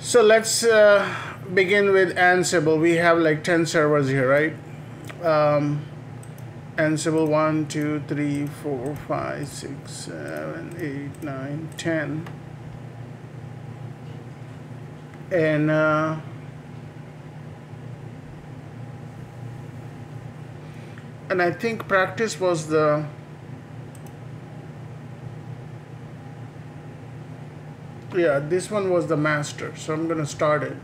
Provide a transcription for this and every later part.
So let's begin with Ansible. We have like 10 servers here, right? Ansible 1, 2, 3, 4, 5, 6, 7, 8, 9, 10. And I think practice was the this one was the master, so I'm gonna start it.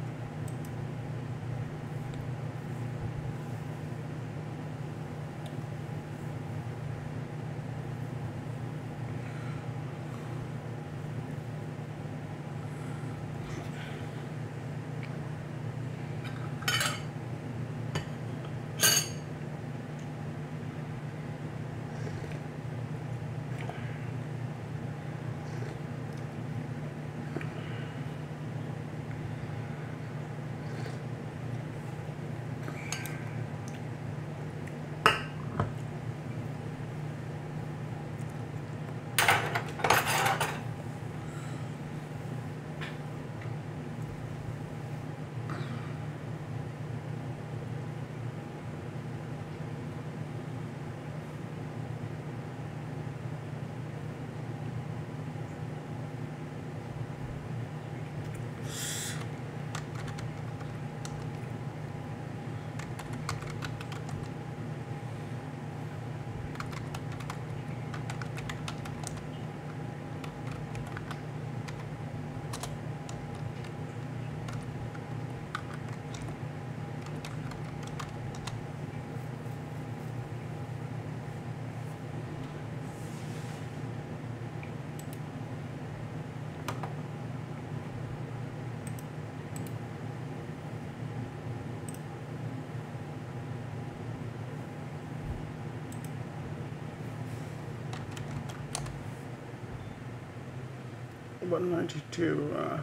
One 92.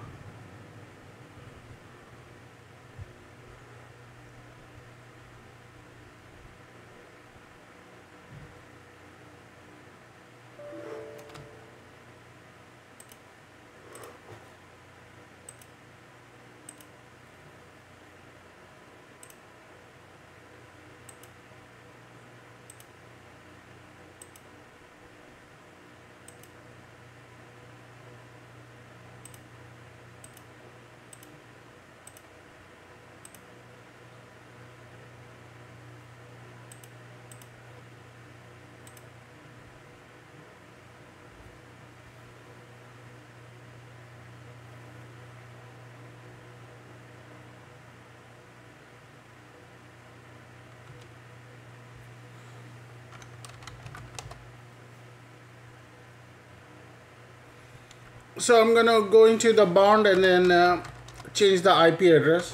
So I'm gonna go into the bound and then change the IP address.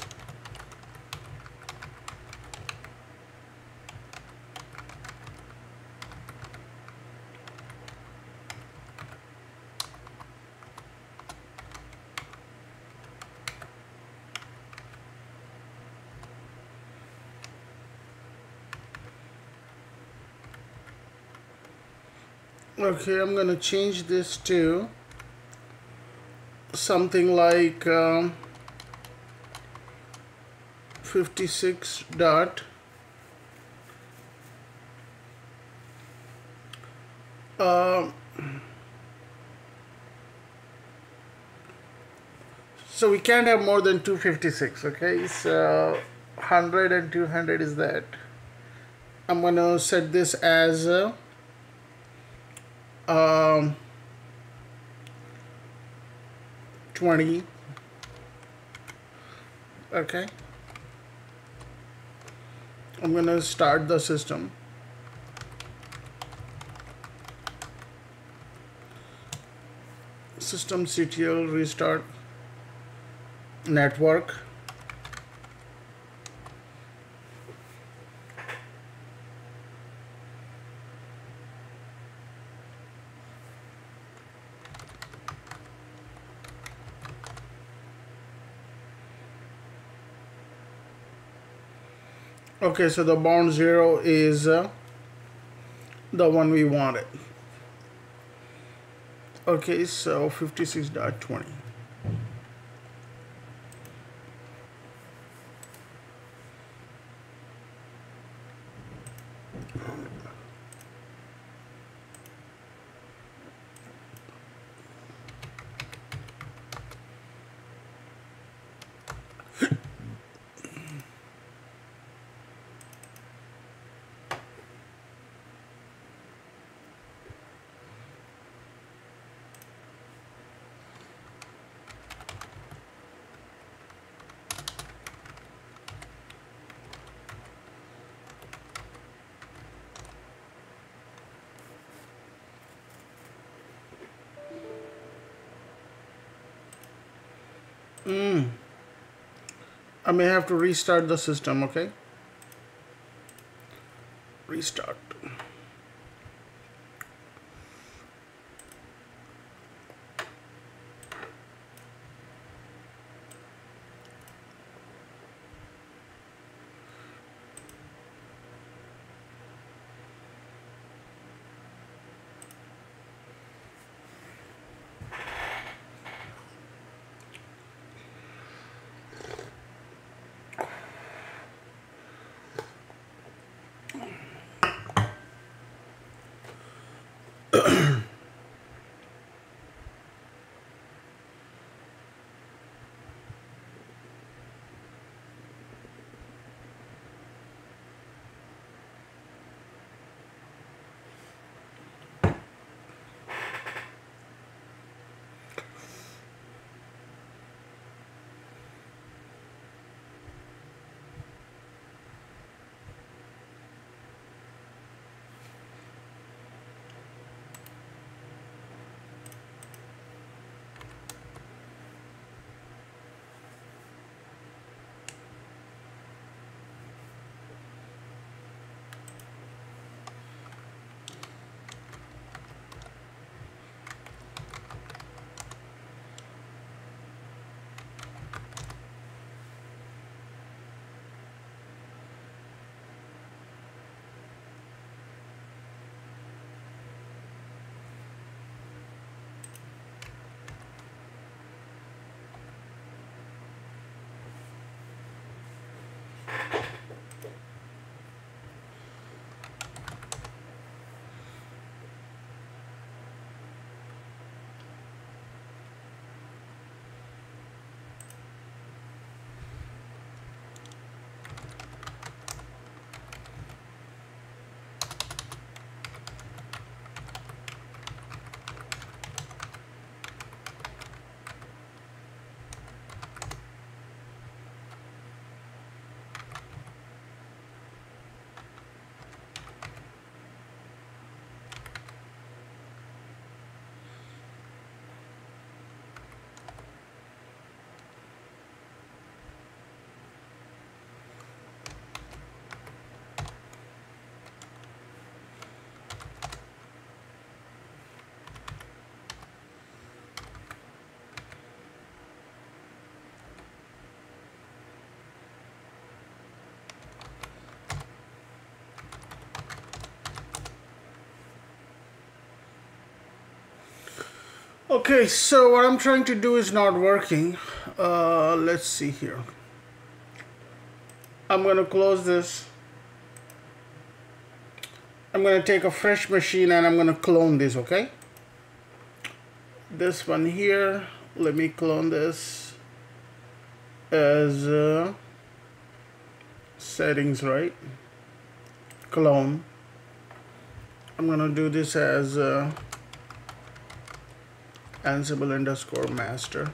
Okay, I'm gonna change this to something like 56 dot so we can't have more than 256. Okay, so 100 and 200 is that. I'm gonna set this as 20. Okay, I'm gonna start the system. Systemctl restart network. Okay, so the bound 0 is the one we wanted. Okay, so 56.20. I may have to restart the system, okay? Restart. Okay, so what I'm trying to do is not working. Let's see here. I'm going to close this. I'm going to take a fresh machine and I'm going to clone this, okay? This one here, let me clone this as settings, right? Clone. I'm going to do this as Ansible_master.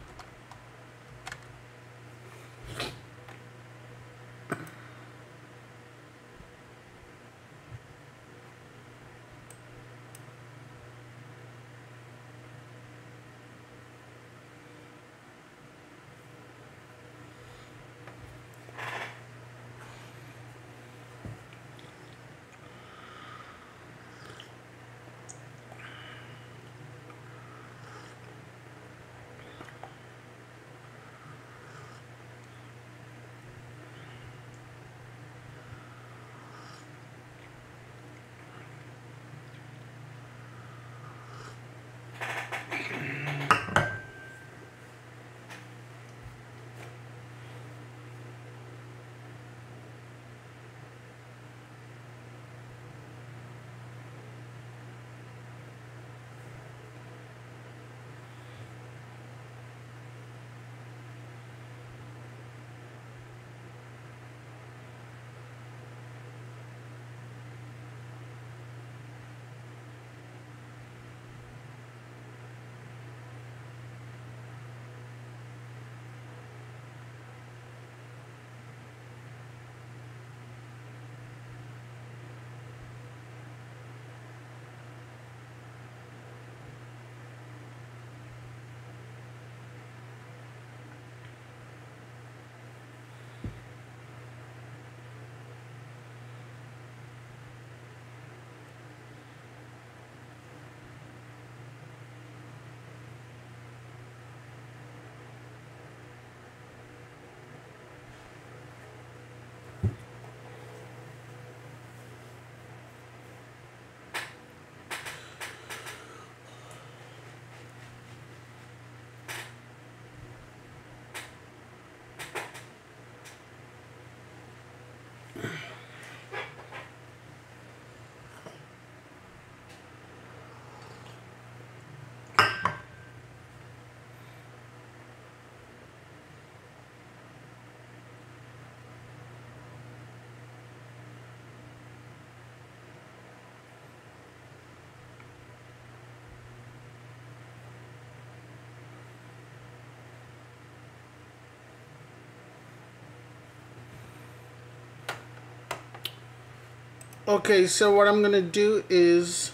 Okay, so what I'm gonna do is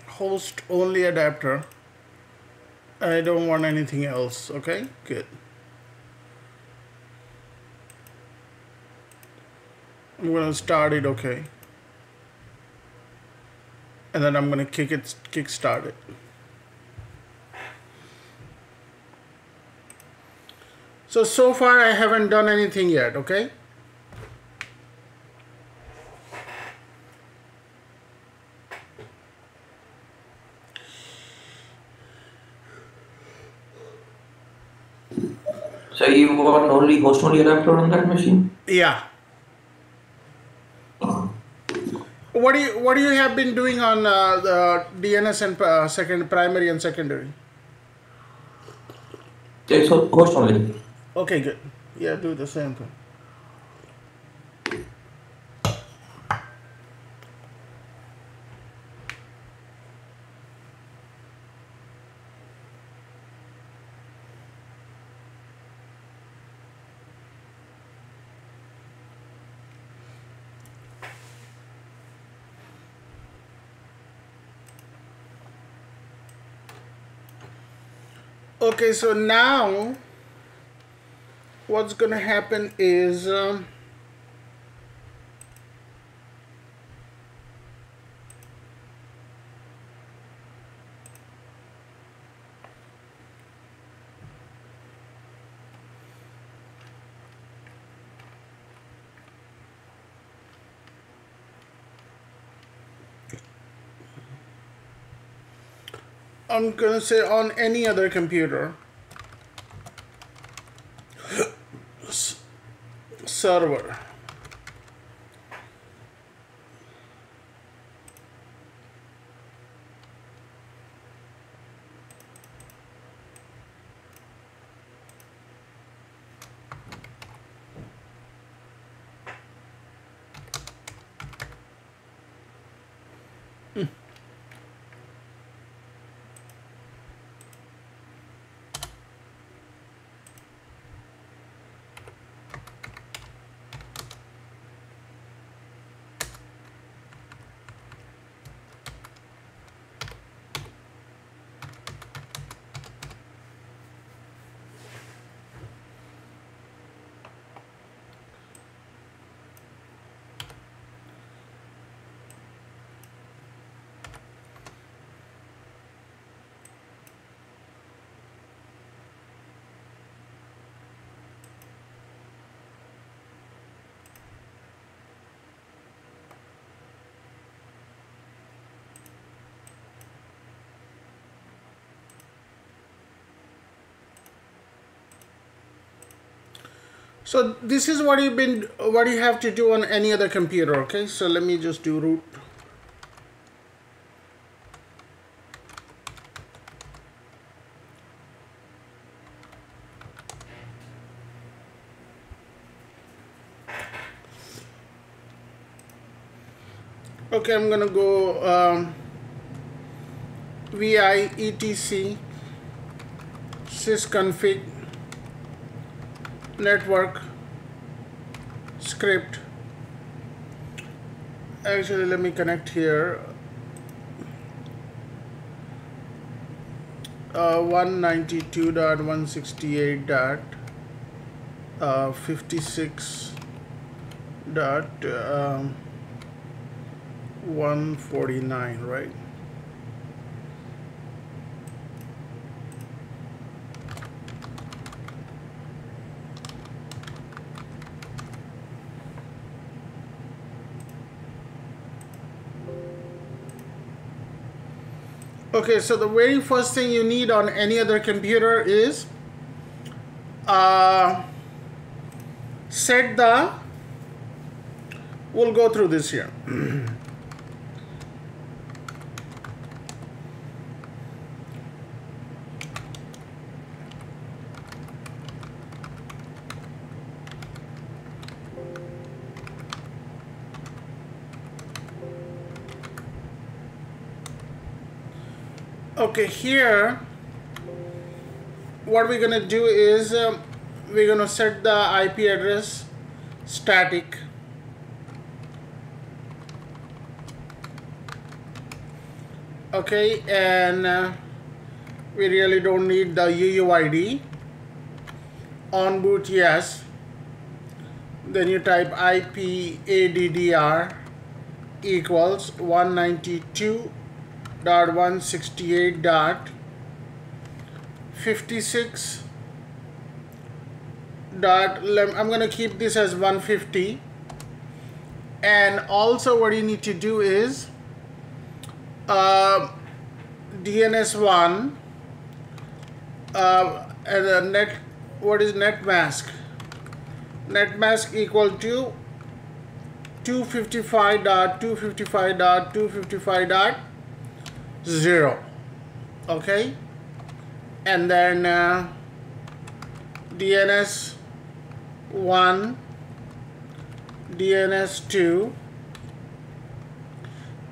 host only adapter. I don't want anything else. Okay, good. I'm gonna start it. Okay, and then I'm gonna kickstart it. So far I haven't done anything yet. Okay. So you want only host only adapter on that machine? Yeah. What do you have been doing on the DNS and second primary and secondary? It's host only. Okay, good. Yeah, do the same thing. Okay, so now what's gonna happen is I'm gonna say on any other computer server. So this is what you have to do on any other computer. Okay, so let me just do root. Okay, I'm gonna go vi etc sysconfig network script. Actually, let me connect here. 192.168.56.149, right? Okay, so the very first thing you need on any other computer is set the, we'll go through this here. Okay, here what we're gonna do is we're gonna set the IP address static. Okay, and we really don't need the UUID. On boot, yes. Then you type IPADDR equals 192.168.56. I'm going to keep this as 150. And also what you need to do is DNS1 and a net, what is net mask? Net mask equal to 255.255.255.0. Okay, and then DNS1, DNS2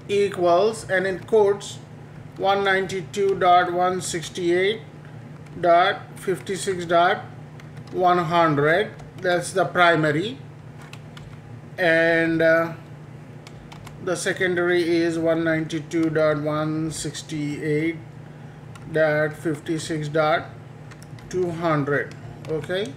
equals, and in quotes, 192.168.56.100. That's the primary, and the secondary is 192.168.56.200. Okay.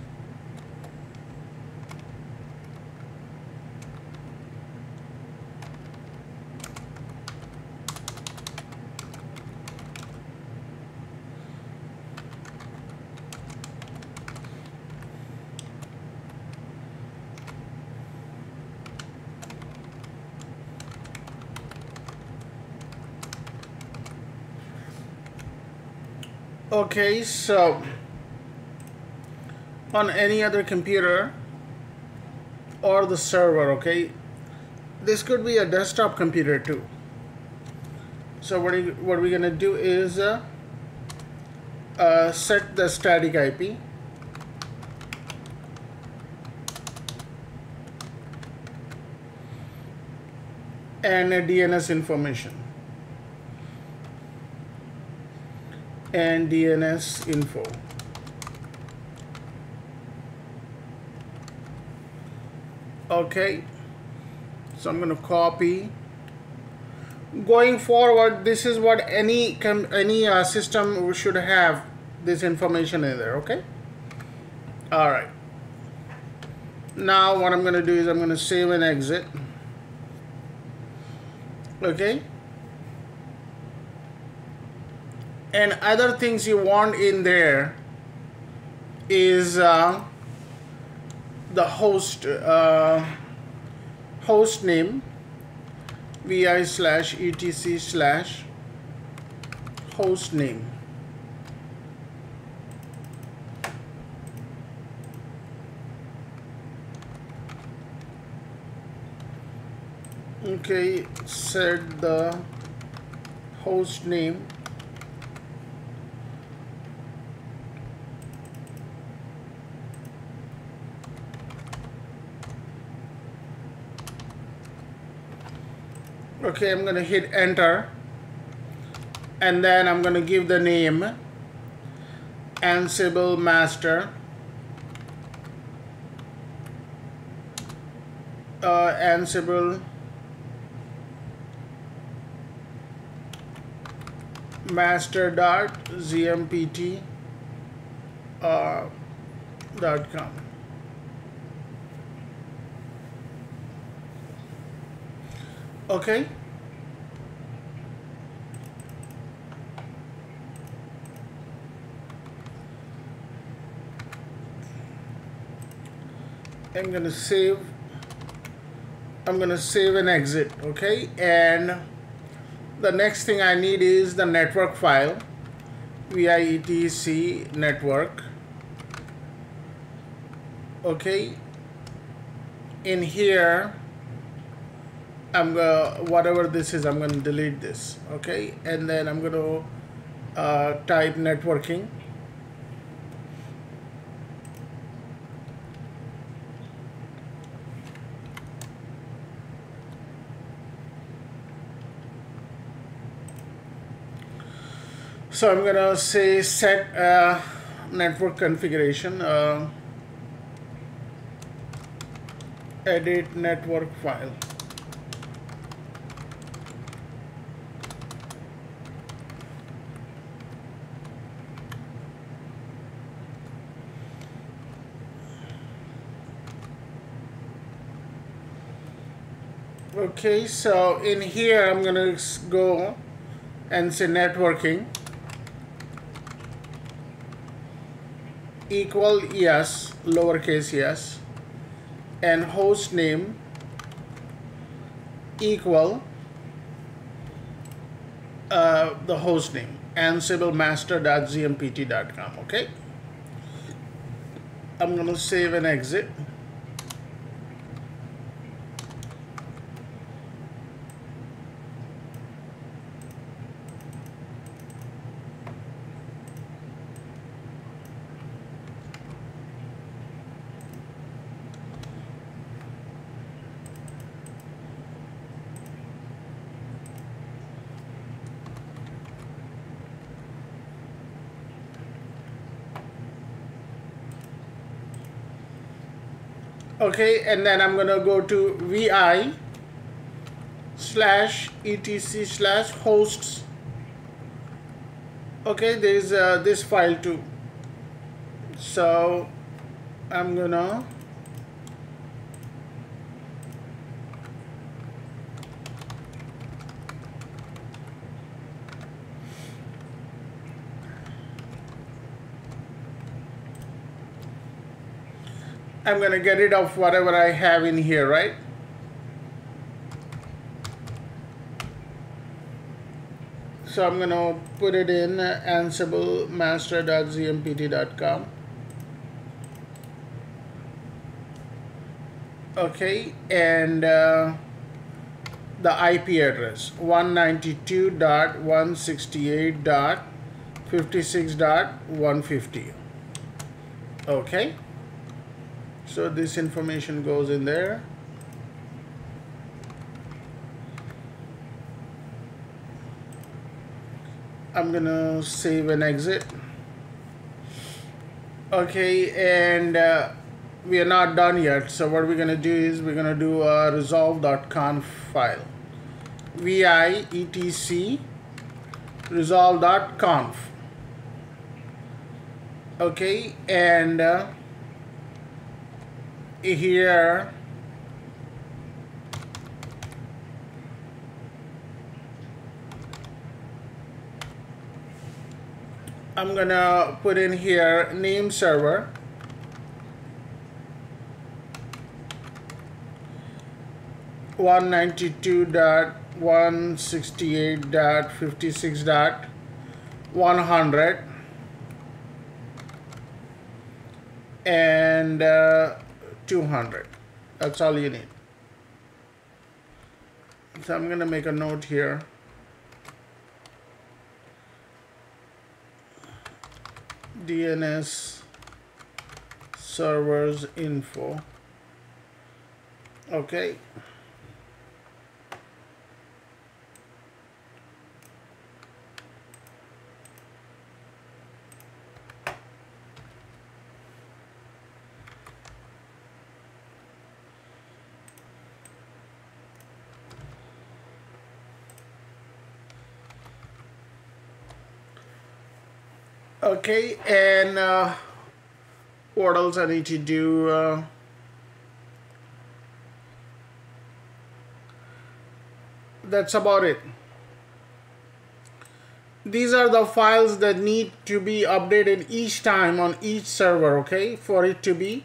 Okay, so on any other computer or the server, okay, this could be a desktop computer too. So what we're gonna do is set the static IP. And a DNS information. And DNS info. Okay, so I'm going to copy. Going forward, this is what any system should have, this information in there. Okay. All right. Now what I'm going to do is I'm going to save and exit. Okay. And other things you want in there is the host host name, vi/etc/host name. Okay, set the host name. Okay, I'm going to hit enter, and then I'm going to give the name Ansible master, Ansible master.zmpt .com. Okay. I'm going to save and exit. Okay, and the next thing I need is the network file, vietc network. Okay, in here whatever this is, I'm going to delete this. Okay, and then I'm going to type networking. So I'm gonna say set network configuration, edit network file. Okay, so in here I'm gonna go and say networking equal yes, lowercase yes, and host name equal the host name, ansiblemaster.zmpt.com. Okay, I'm gonna save and exit. Okay, and then I'm gonna go to vi/etc/hosts. Okay, there is this file too. So I'm gonna get rid of whatever I have in here, right? So I'm gonna put it in ansiblemaster.zmpt.com. Okay, and the IP address 192.168.56.150. Okay, so this information goes in there. I'm gonna save and exit. Okay, and we are not done yet. So what we're gonna do is we're gonna do a resolve.conf file. vi/etc resolve.conf. Okay, and here I'm gonna put in here name server, one 92.168.56.100 and 200. That's all you need. So I'm gonna make a note here. DNS servers info. Okay. Okay, and what else I need to do? That's about it. These are the files that need to be updated each time on each server, okay, for it to be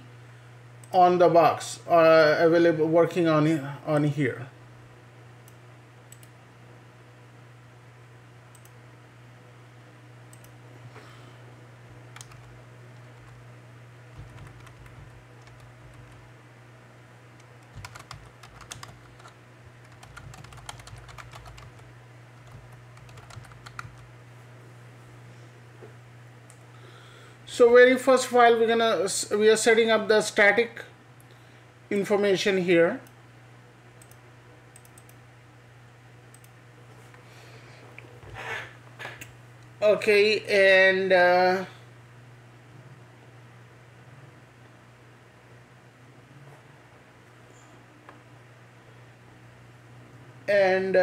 on the box, available, working on here. So very first file we are setting up the static information here. Okay, and and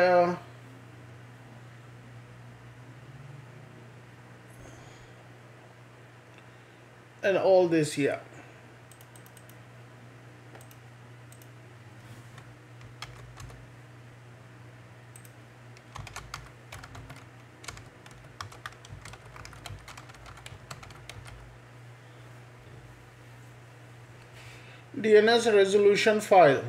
all this here. DNS resolution file.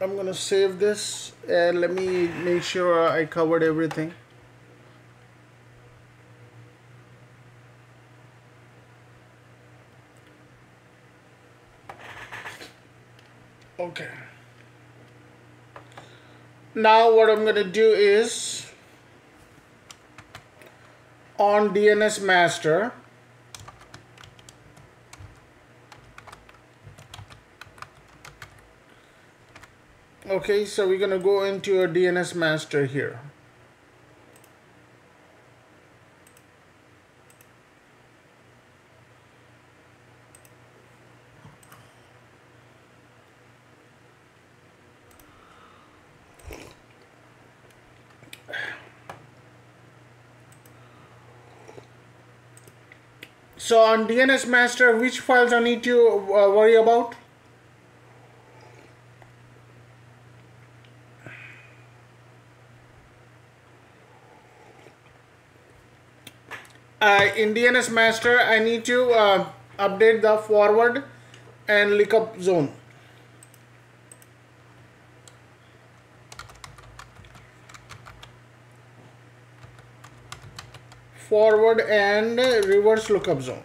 I'm gonna save this and let me make sure I covered everything. Okay. Now what I'm gonna do is on DNS master, okay, so we're gonna go into a DNS master here. So on DNS master, which files I need to worry about? In DNS master, I need to update the forward and lookup zone. Forward and reverse lookup zone.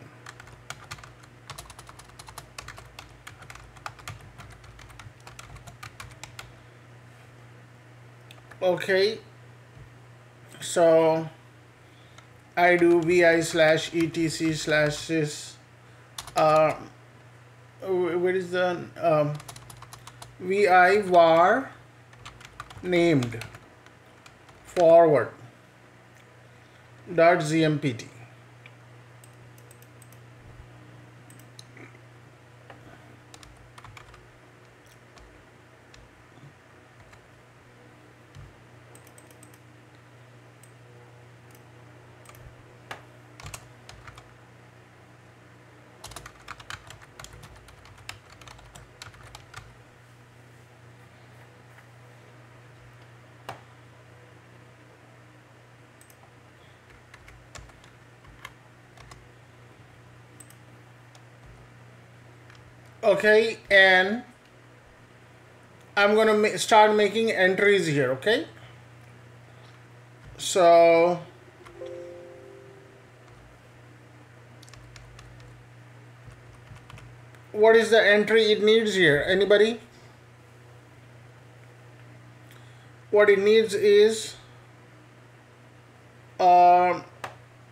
Okay, so I do vi/etc/sys. Where is the vi var named forward .zmpt. Okay, and I'm gonna start making entries here. Okay, so what is the entry it needs here? Anybody? What it needs is the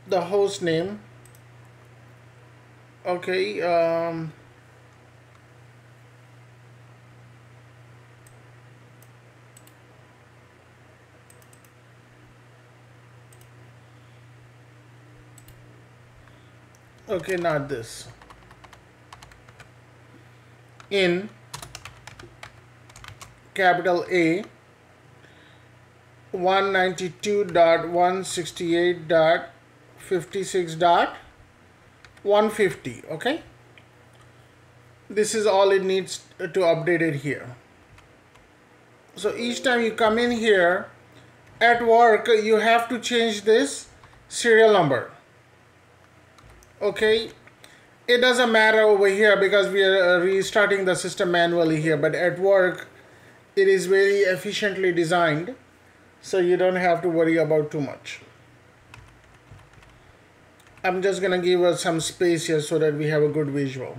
host name. Okay, okay, not this. In capital A 192.168.56.150. Okay, this is all it needs to update it here. So each time you come in here at work, you have to change this serial number. Okay, it doesn't matter over here because we are restarting the system manually here, but at work it is very efficiently designed, so you don't have to worry about too much. I'm just gonna give us some space here so that we have a good visual.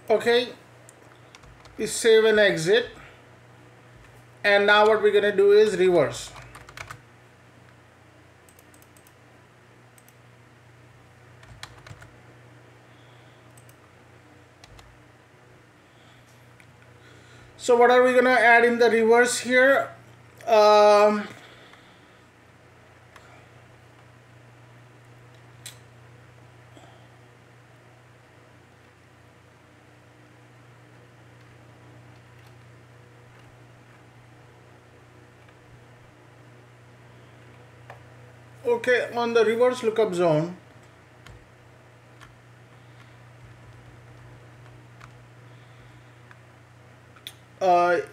Okay, we save and exit, and now what we're going to do is reverse. So what are we going to add in the reverse here? Okay, on the reverse lookup zone,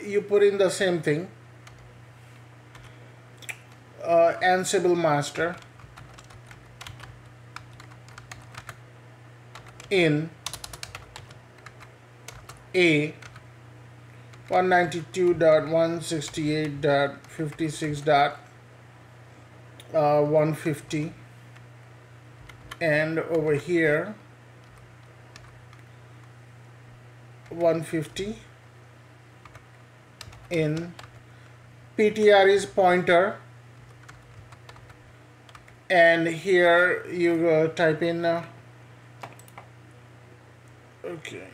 you put in the same thing, Ansible master in A 192.168.56.150, and over here 150 in PTR is pointer, and here you type in okay,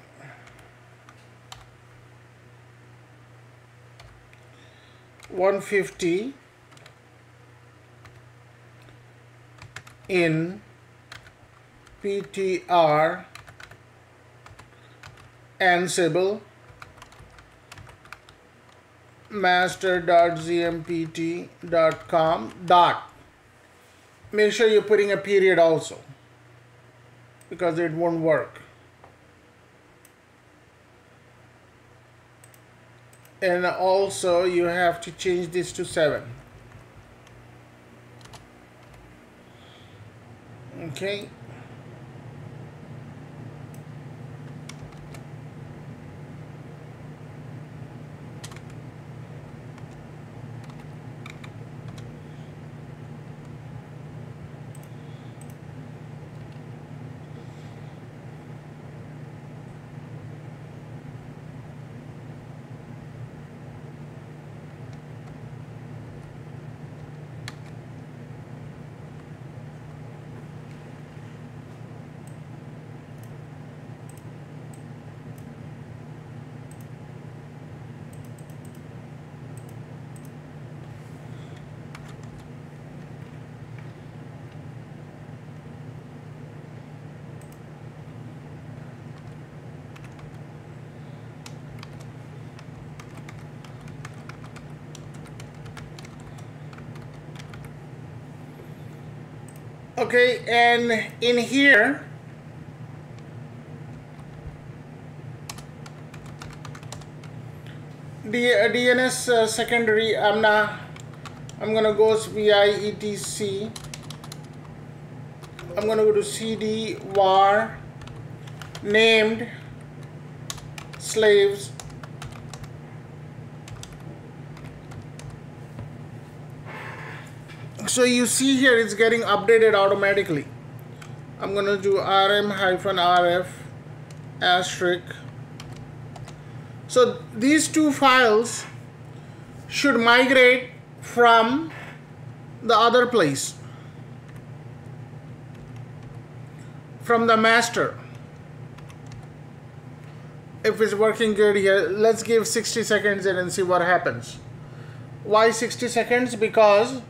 $150 in PTR Ansible master.zmpt.com dot. Make sure you're putting a period also, because it won't work. And also you have to change this to 7. Okay. Okay, and in here DNS secondary, I'm gonna go vi etc. I'm gonna go to cd var named slaves so you see here it's getting updated automatically. I'm gonna do rm-rf asterisk. So these two files should migrate from the other place, from the master. If it's working good here, let's give 60 seconds in and see what happens. Why 60 seconds? Because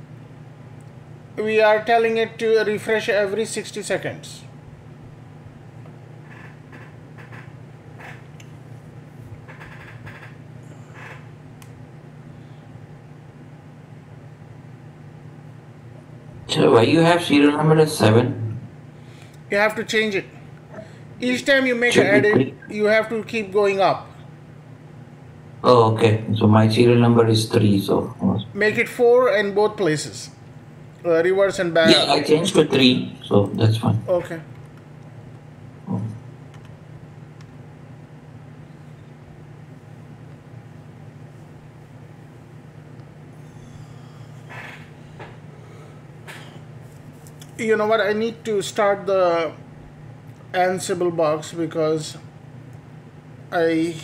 we are telling it to refresh every 60 seconds. So why you have serial number as 7? You have to change it. Each time you make Should an be edit, 3. you have to keep going up. Oh, okay. So my serial number is 3. So Make it 4 in both places. Reverse and back. yeah, I changed to 3. So that's fine. Okay. Oh. You know what? I need to start the Ansible box because I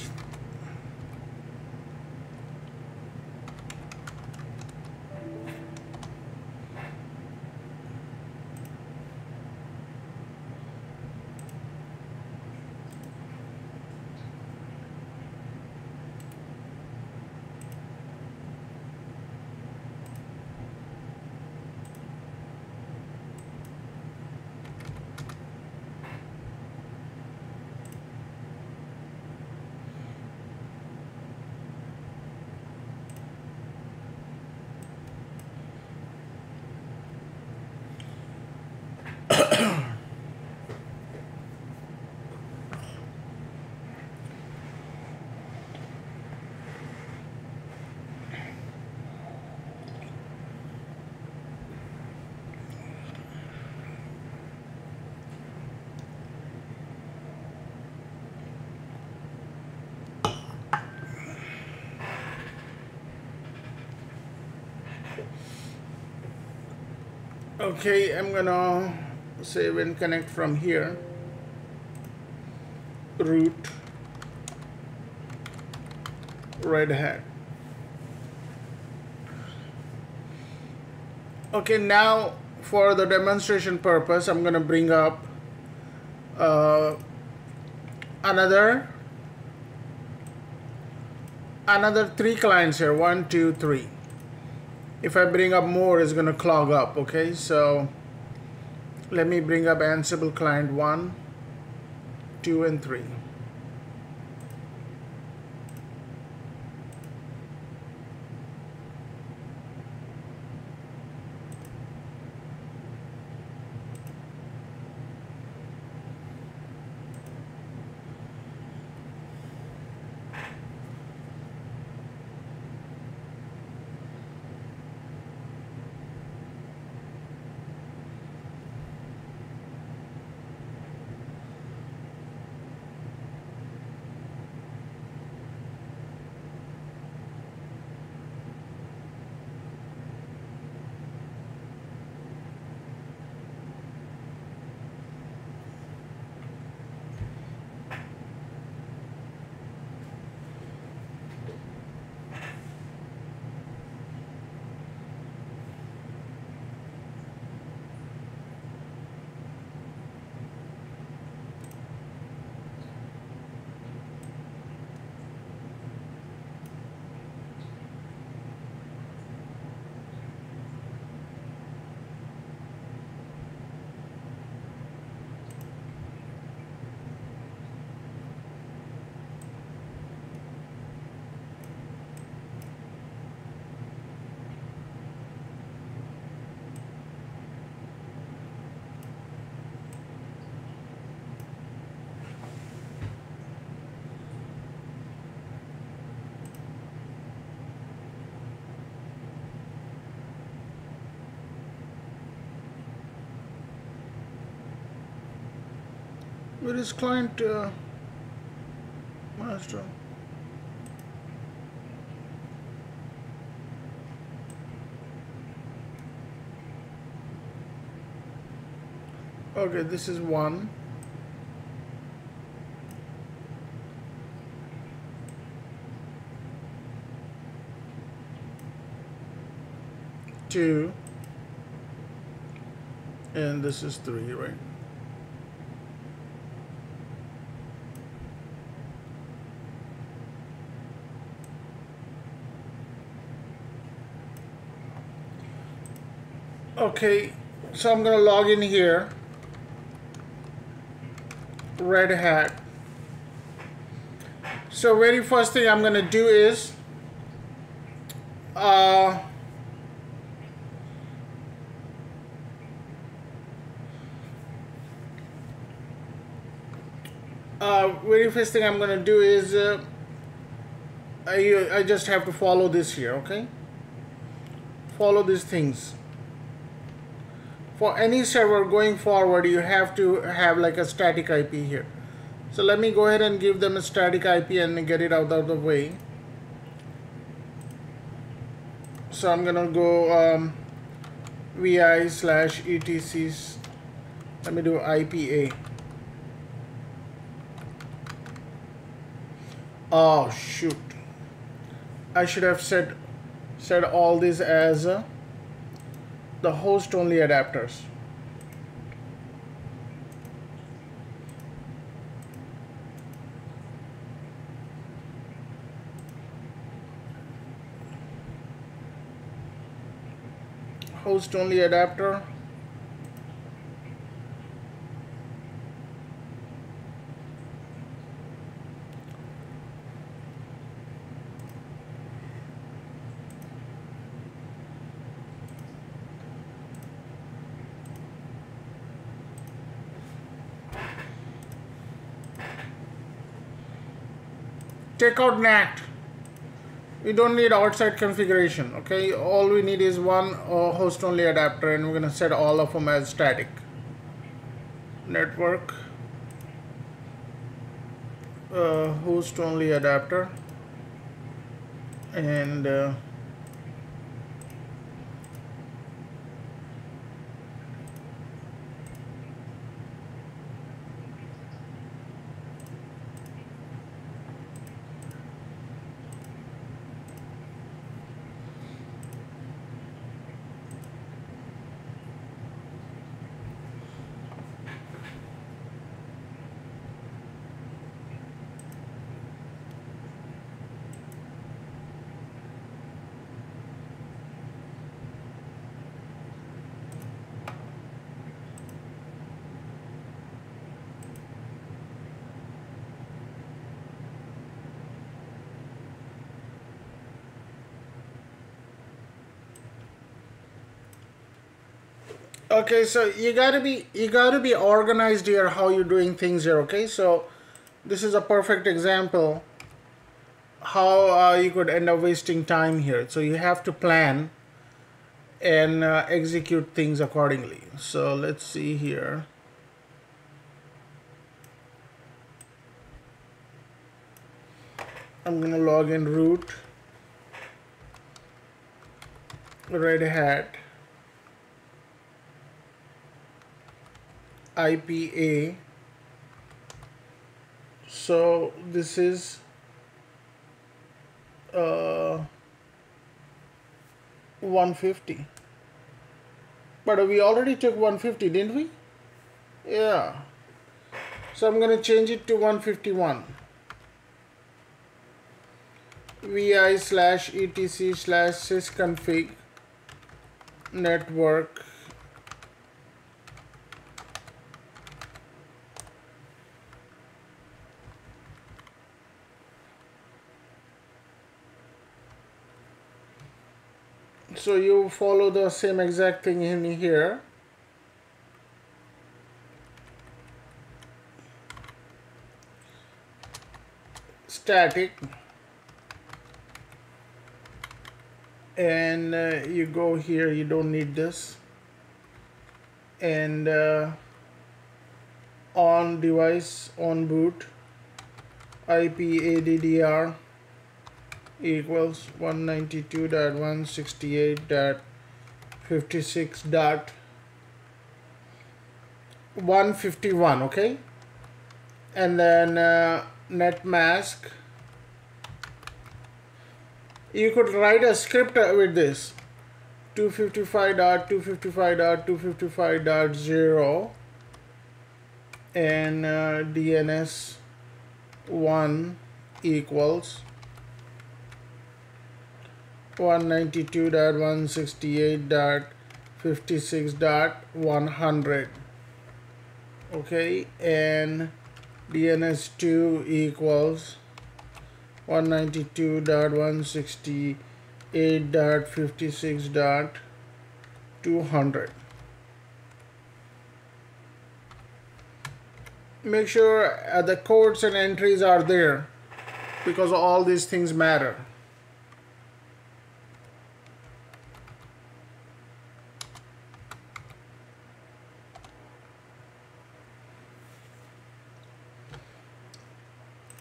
okay, I'm gonna save and connect from here. Root Red Hat. Okay, now for the demonstration purpose, I'm gonna bring up another 3 clients here. 1, 2, 3. If I bring up more, it's gonna clog up. Okay, so let me bring up Ansible client 1, 2, and 3. Where is client master? Okay, this is 1. Two, and this is 3, right? Okay, so I'm gonna log in here, Red Hat. So very first thing I'm gonna do is very first thing I'm gonna do is I just have to follow this here. Okay, follow these things. For any server going forward, you have to have like a static IP here. So let me go ahead and give them a static IP and get it out of the way. So I'm gonna go vi/etc. Let me do IPA. Oh shoot, I should have said all this as the host only adapters. Host only adapter. Take out NAT. We don't need outside configuration. Okay, all we need is one host only adapter, and we're gonna set all of them as static. Network host only adapter, and okay, so you gotta be organized here how you're doing things here. Okay, so this is a perfect example how you could end up wasting time here. So you have to plan and execute things accordingly. So let's see here. I'm gonna log in root, Red Hat, IPA. So this is 150, but we already took 150, didn't we? Yeah, so I'm gonna change it to 151. vi/etc/sysconfig network so you follow the same exact thing in here. Static, and you go here, you don't need this, and on device on boot IPADDR equals 192.168.56.151. okay, and then net mask. You could write a script with this 255.255.255.0 and DNS1 equals 192.168.56.100. okay, and DNS2 equals 192.168.56.200. Make sure the codes and entries are there, because all these things matter.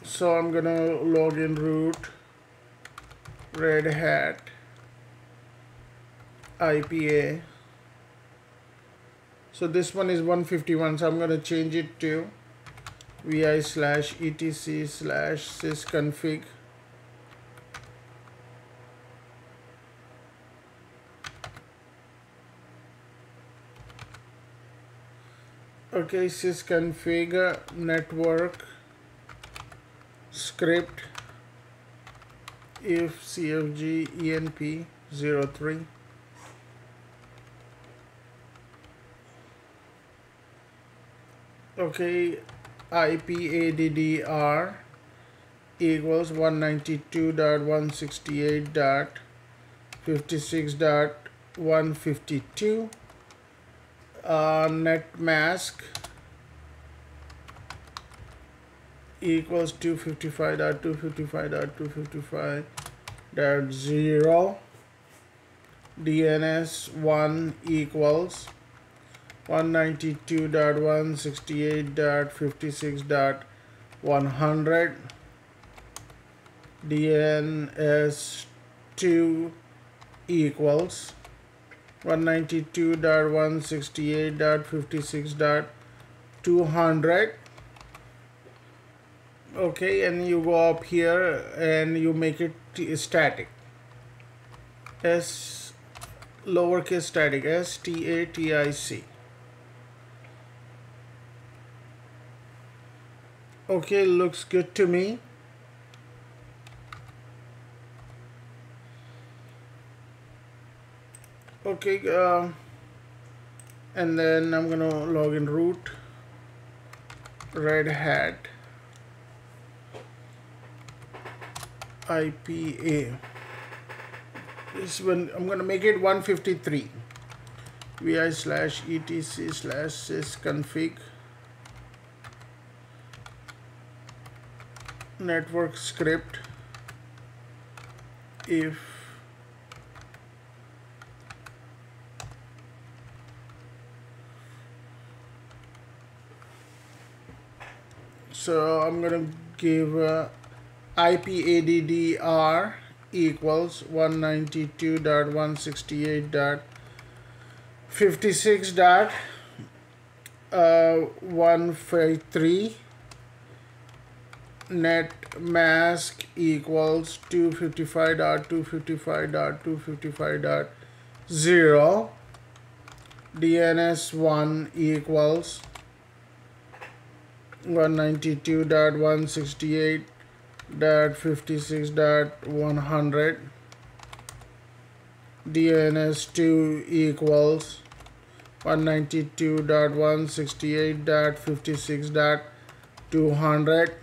So I'm gonna log in root, Red Hat, IPA. So this one is 151, so I'm gonna change it to vi/etc/sysconfig. Okay, sysconfig network script if cfg enp 03. Okay, IPADDR equals 192.168.56.152. Net mask equals 255.255.255.0. DNS1 equals 192.168.56.100. DNS2 equals 192.168.56.200. Okay, and you go up here and you make it static. S lowercase static, static. Okay, looks good to me. Okay, and then I'm gonna log in root Red Hat IPA. This one I'm gonna make it 153. vi/etc/sysconfig network script if so I'm gonna give IPADDR equals 192.168.56.153. Net mask equals 255.255.255.0. DNS1 equals 192.168.56.100. DNS2 equals 192.168.56.200.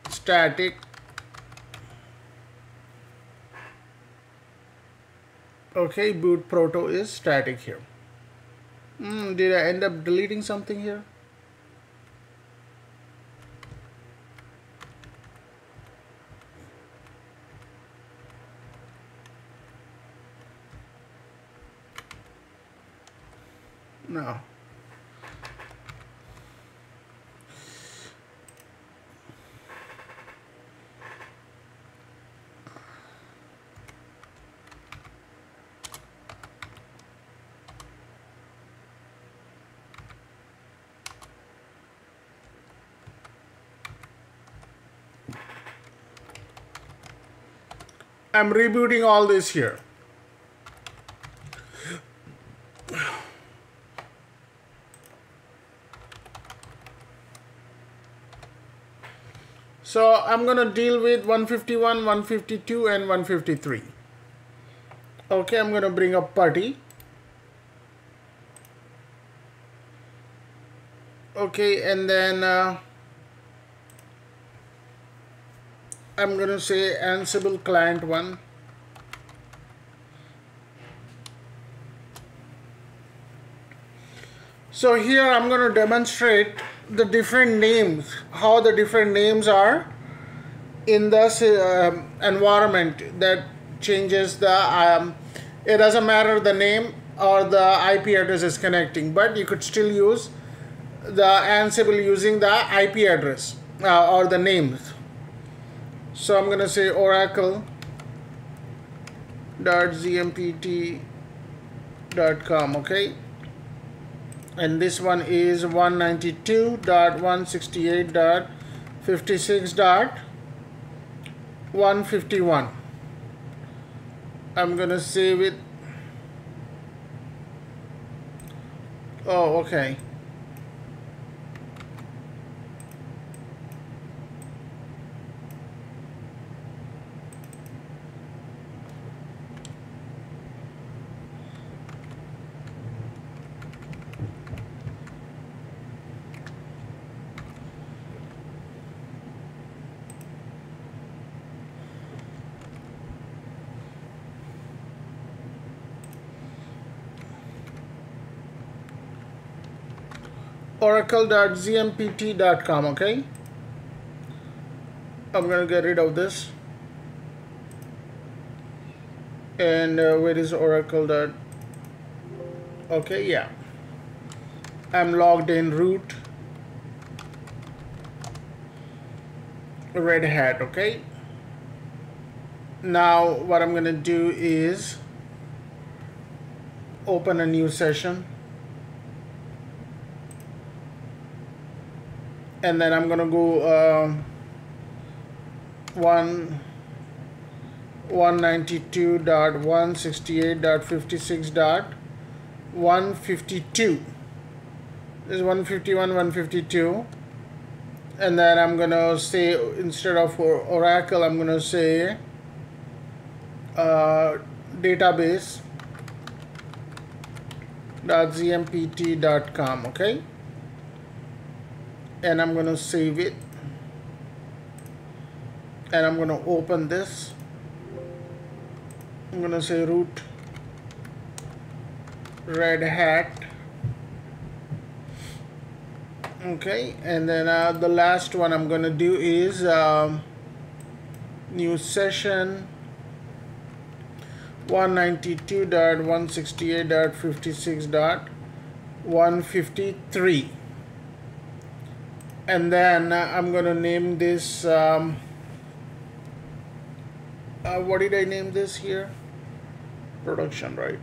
Static. Okay, boot proto is static here. Did I end up deleting something here? No. I'm rebooting all this here. So I'm going to deal with 151, 152 and 153. Okay, I'm going to bring up PuTTY. Okay, and then I'm going to say Ansible client 1. So here I'm going to demonstrate the different names, how the different names are in this environment that changes the, it doesn't matter the name or the IP address is connecting, but you could still use the Ansible using the IP address or the names. So I'm going to say oracle.zmpt Okay, and this one is 192.168.56.151. I'm gonna save it. Oh, okay. Oracle.zmpt.com. Okay, I'm gonna get rid of this. And where is Oracle? Okay, yeah, I'm logged in root Red Hat. Okay, now what I'm gonna do is open a new session, and then I'm gonna go 192.168.56.152. This is 151, 152. And then I'm gonna say, instead of Oracle, I'm gonna say database.zmpt.com. Okay, and I'm gonna save it, and I'm gonna open this. I'm gonna say root Red Hat. Okay, and then the last one I'm gonna do is new session 192.168.56.153, and then I'm gonna name this what did I name this here? Production, right?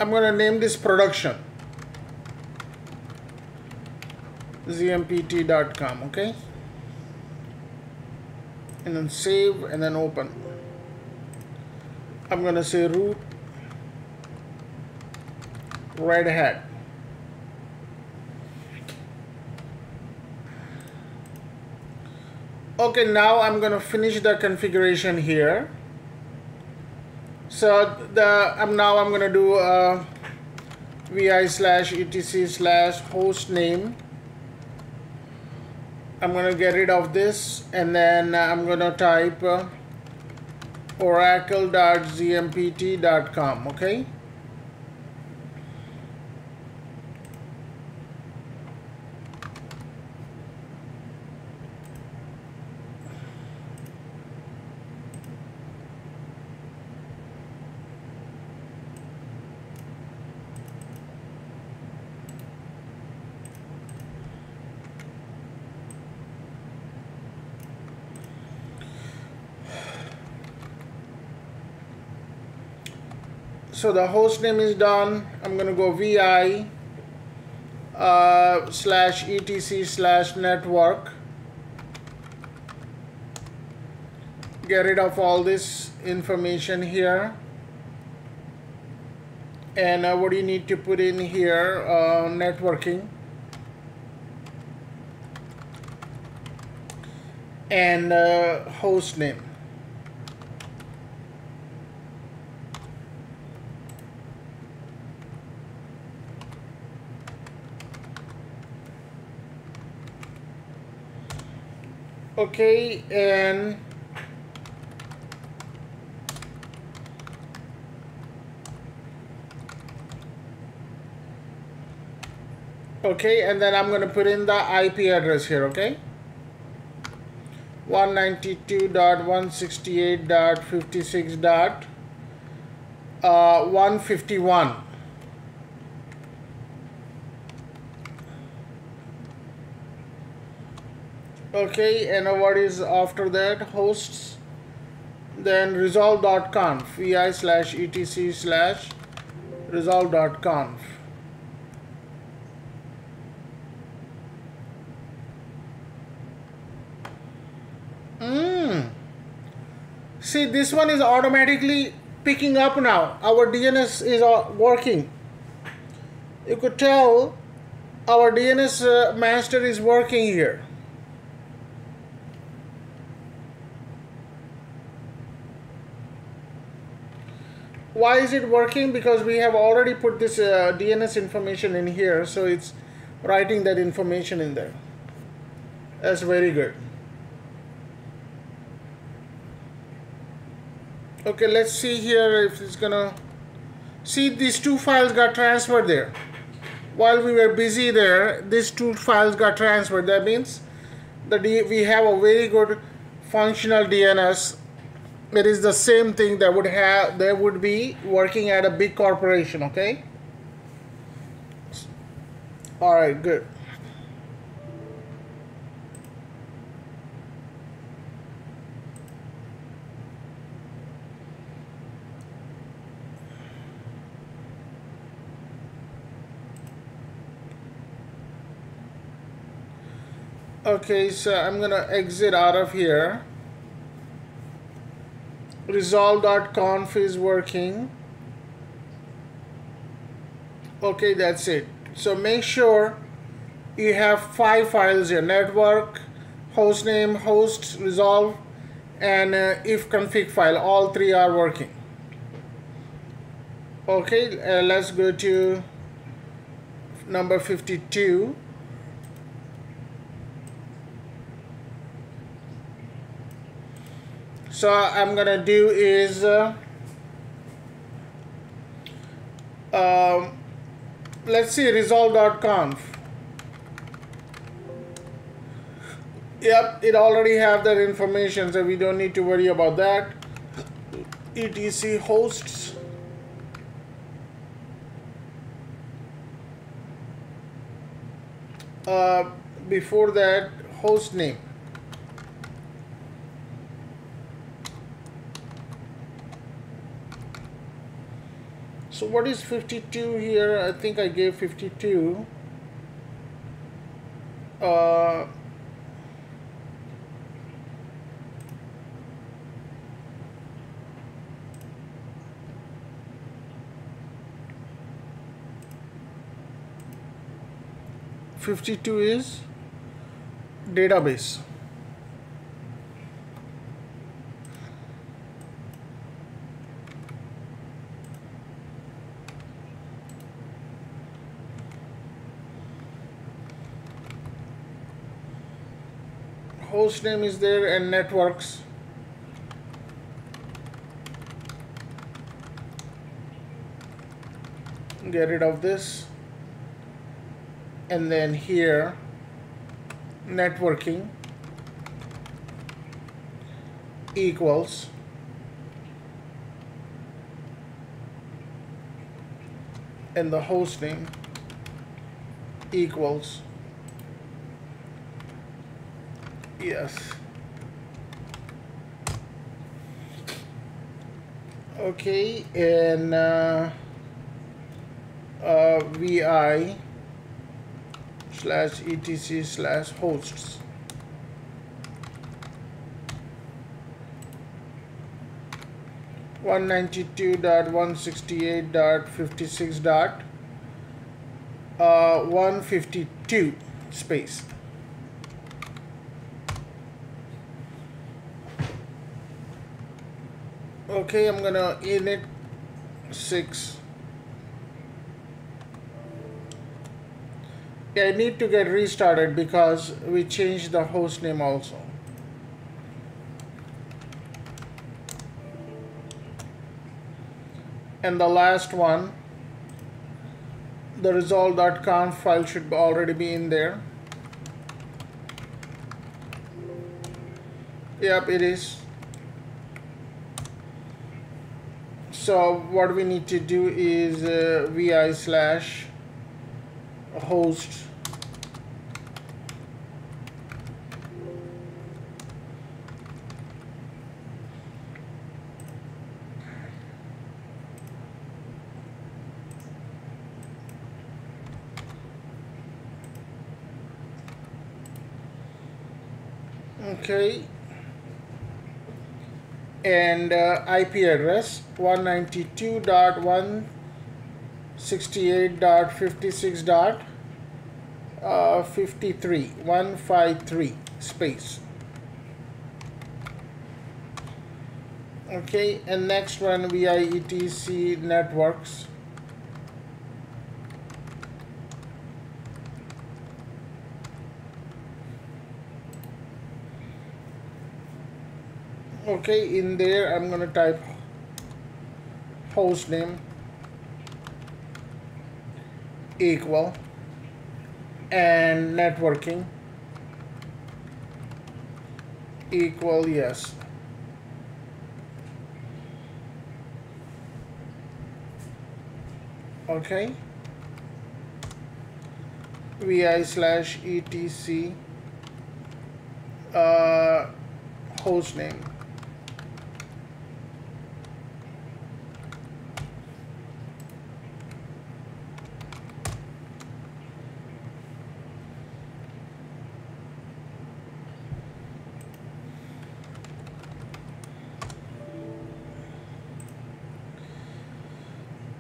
I'm gonna name this production zmpt.com. Okay, and then save, and then open. I'm gonna say root Red Hat. Okay, now I'm gonna finish the configuration here. So I'm gonna do vi/etc/host name. I'm gonna get rid of this, and then I'm gonna type oracle.zmpt.com. Okay, so the host name is done. I'm gonna go vi/etc/network. Get rid of all this information here, and what do you need to put in here? Networking and host name. Okay, and then I'm going to put in the IP address here. Okay, 192.168.56.151. Okay, and what is after that? Hosts. then resolve.conf, vi/etc/resolve.conf. See, this one is automatically picking up now. Our DNS is working. You could tell our DNS master is working here. Why is it working? Because we have already put this DNS information in here, so it's writing that information in there. That's very good. Okay, let's see here if it's gonna... See, these two files got transferred there. While we were busy there, these two files got transferred. That means that we have a very good functional DNS. It is the same thing that would be working at a big corporation, okay? All right, good. Okay, so I'm gonna exit out of here. Resolve.conf is working. Okay, that's it. So make sure you have 5 files here: network, hostname, host, resolve, and if config file. All 3 are working. Okay, let's go to number 52. So I'm gonna do is let's see, resolve.conf. Yep, it already have that information, so we don't need to worry about that. etc hosts. Before that, host name. So what is 52 here? I think I gave 52. 52 is database. Host name is there, and networks. Get rid of this, and then here networking equals and the host name equals yes. Okay, and vi/etc/hosts. One 192.168.56.152 space. Okay, I'm gonna init 6. Yeah, I need to get restarted because we changed the host name also. And the last one, the resolve.conf file should already be in there. Yep, it is. So what we need to do is vi/host Okay, and IP address 192.168.56.53 153 space. Okay, and next one VIETC networks. Okay, in there I'm gonna type host name equal and networking equal yes. Okay, vi/etc host name.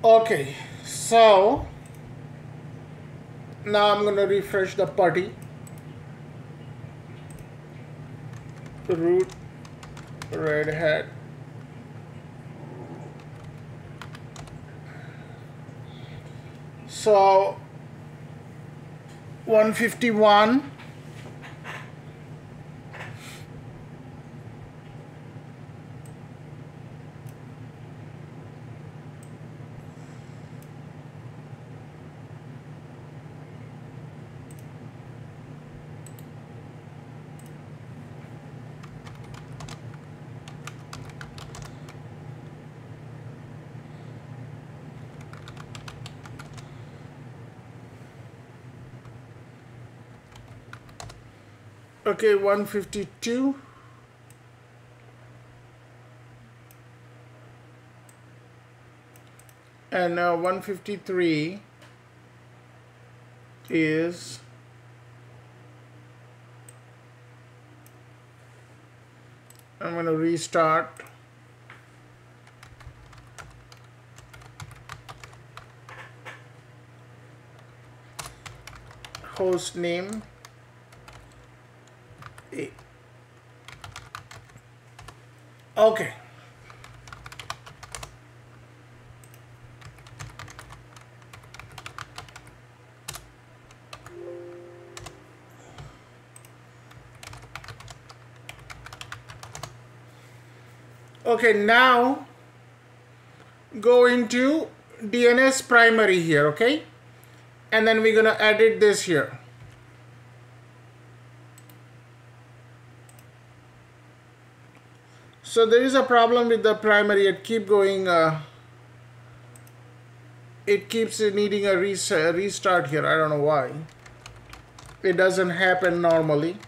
Okay, so now I'm gonna refresh the putty. Root Red Hat. So 151. Okay, 152. And 153 is I'm going to restart. Host name A. Okay. Okay, now go into DNS primary here, okay? And then we're gonna edit this here. So there is a problem with the primary. It keeps going. It keeps needing a restart here. I don't know why. It doesn't happen normally.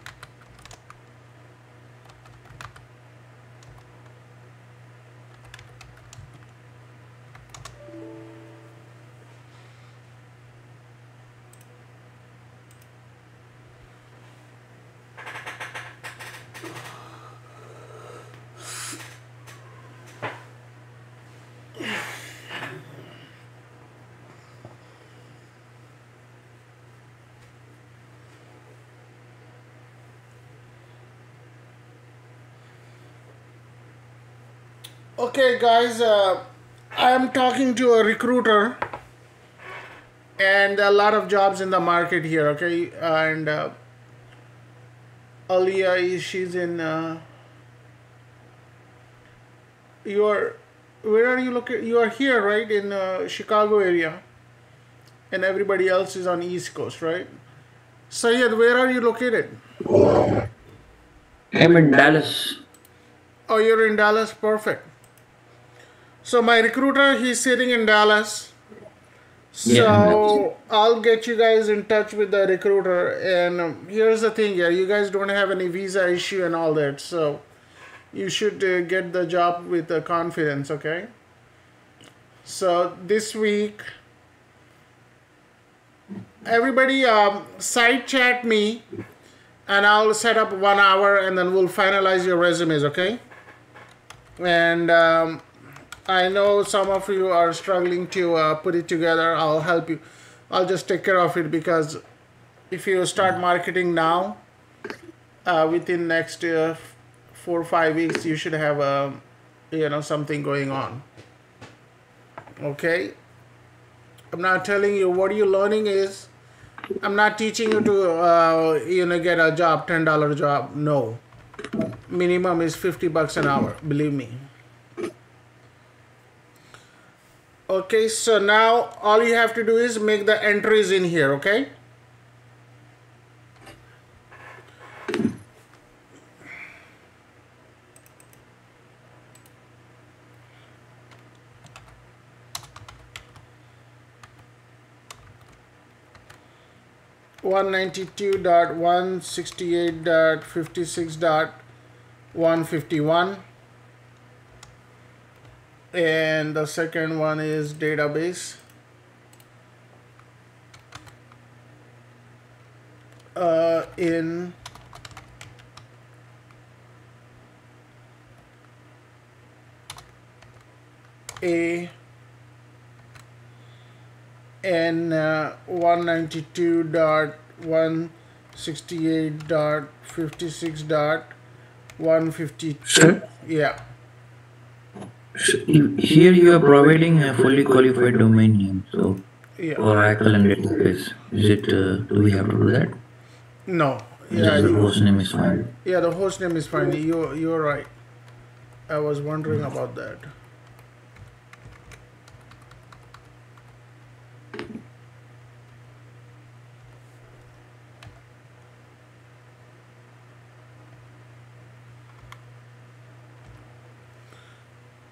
Okay, guys, I am talking to a recruiter, and a lot of jobs in the market here. Okay, and Alia, she's in. Where are you located? You are here, right, in Chicago area, and everybody else is on East Coast, right? Sayed, where are you located? I'm in Dallas. Oh, you're in Dallas. Perfect. So my recruiter, he's sitting in Dallas. So Yeah. I'll get you guys in touch with the recruiter. And here's the thing, yeah, you guys don't have any visa issue and all that. So you should get the job with confidence, okay? So this week, everybody side chat me and I'll set up 1 hour, and then we'll finalize your resumes, okay? And I know some of you are struggling to put it together. I'll help you. I'll just take care of it, because if you start marketing now, within next 4 or 5 weeks, you should have something going on. Okay? I'm not telling you what you're learning is. I'm not teaching you to get a job, $10 job. No. Minimum is $50 an hour. Believe me. Okay, so now all you have to do is make the entries in here, okay? (192.168.56.151), and the second one is database. In a and 192.168.56.152. Sir, Yeah. here you are providing a fully qualified domain name, so Yeah. Oracle and database. Is it? Do we have to do that? No. Yeah, the host name is fine. Yeah, the host name is fine. You're right. I was wondering about that.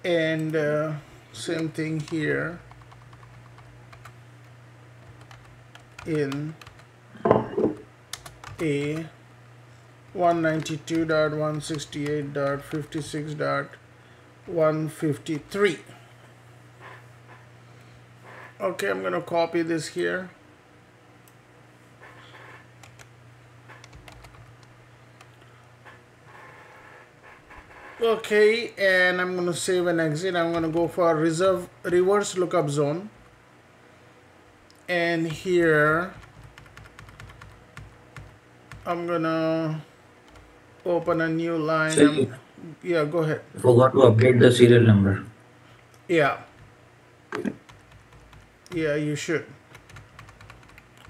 And same thing here in a 192.168.56.153. Okay, I'm gonna copy this here. Okay, and I'm gonna save and exit. I'm gonna go for reverse lookup zone, and here I'm gonna open a new line. So Yeah, go ahead. forgot to update the serial number. Yeah, you should.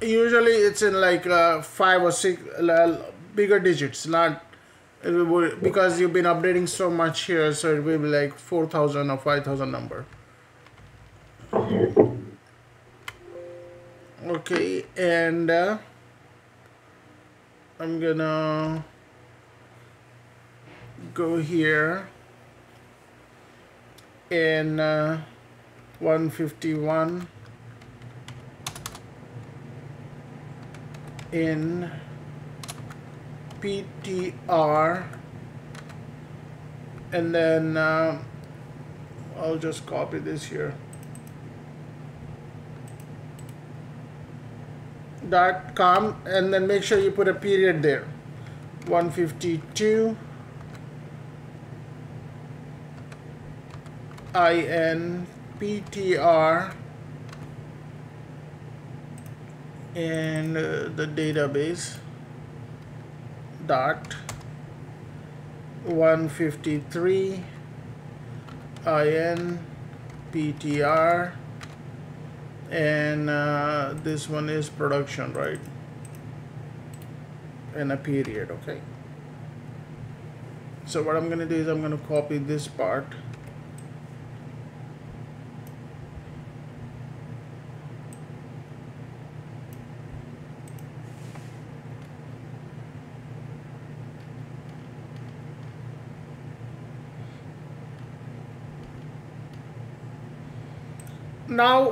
Usually it's in like 5 or 6 bigger digits, not because you've been updating so much here, so it will be like 4,000 or 5,000 number. Okay, and I'm gonna go here in 151 in PTR, and then I'll just copy this here. .com, and then make sure you put a period there. 152 INPTR, and the database dot 153 INPTR, and this one is production, right? And a period. Okay, so what I'm gonna do is I'm gonna copy this part,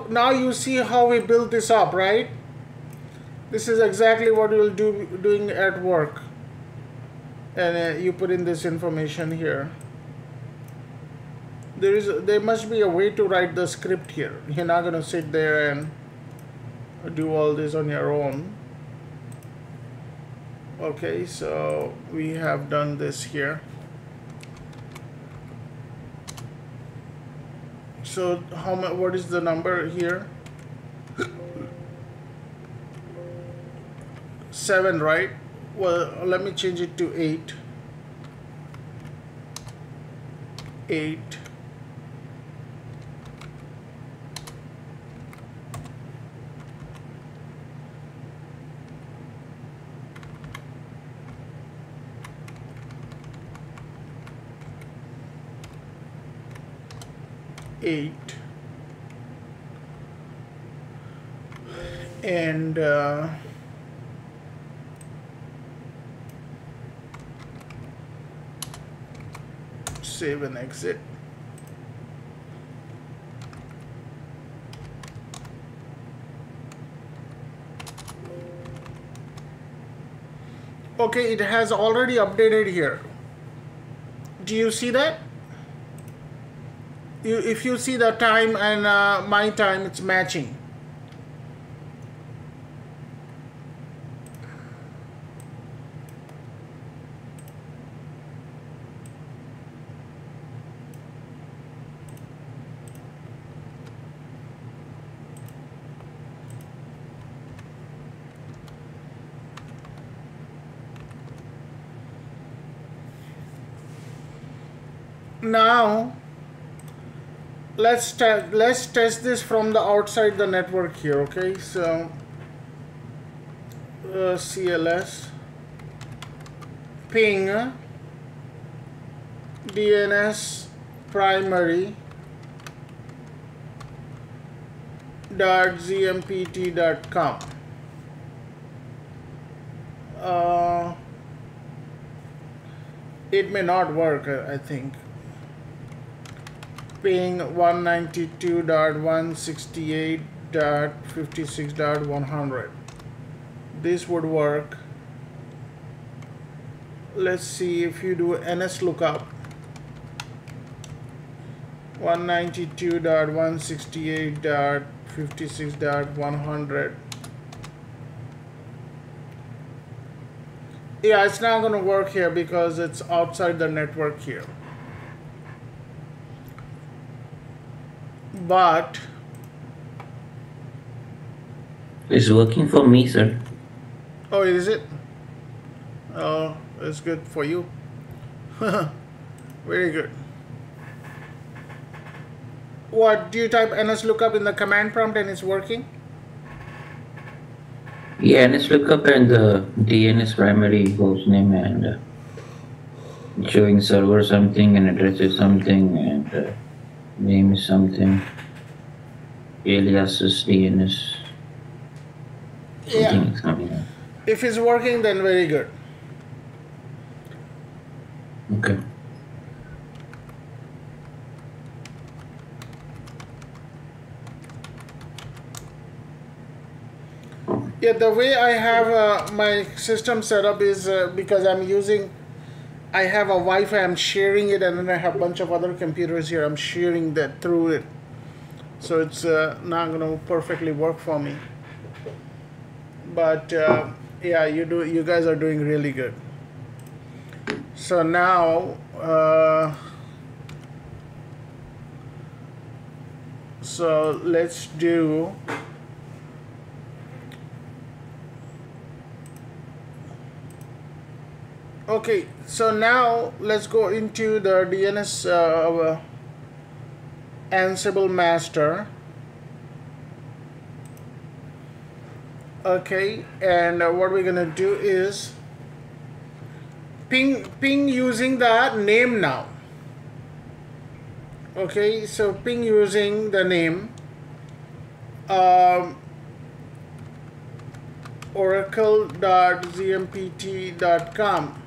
now you see how we built this up, right? This is exactly what we'll doing at work, and you put in this information here. There must be a way to write the script here. You're not gonna sit there and do all this on your own. Okay, so we have done this here. So how much? What is the number here? 7, right? Well, let me change it to 8. 8. And save and exit. Okay, it has already updated here. Do you see that? If you see the time and my time, it's matching. Now let's test this from the outside the network here. Okay, so CLS ping DNS primary .zmpt.com. It may not work, I think. Ping 192.168.56.100. This would work. Let's see if you do NS lookup 192.168.56.100. Yeah, it's not going to work here because it's outside the network here. But It's working for me, sir. oh, is it? Oh, it's good for you. Very good. What do you type NS lookup in the command prompt and it's working? Yeah, NS lookup and the DNS primary host name and showing server something and address is something and name is something. Alias is DNS. Something is coming up. If it's working, then very good. Okay. Yeah, the way I have my system set up is because I have a Wi-Fi, I'm sharing it, and then I have a bunch of other computers here. I'm sharing that through it. So it's not going to perfectly work for me. But yeah, you guys are doing really good. So now, so let's do. Okay, so now let's go into the DNS Ansible master. Okay, and what we're gonna do is ping using the name now. Okay, so ping using the name oracle.zmpt.com.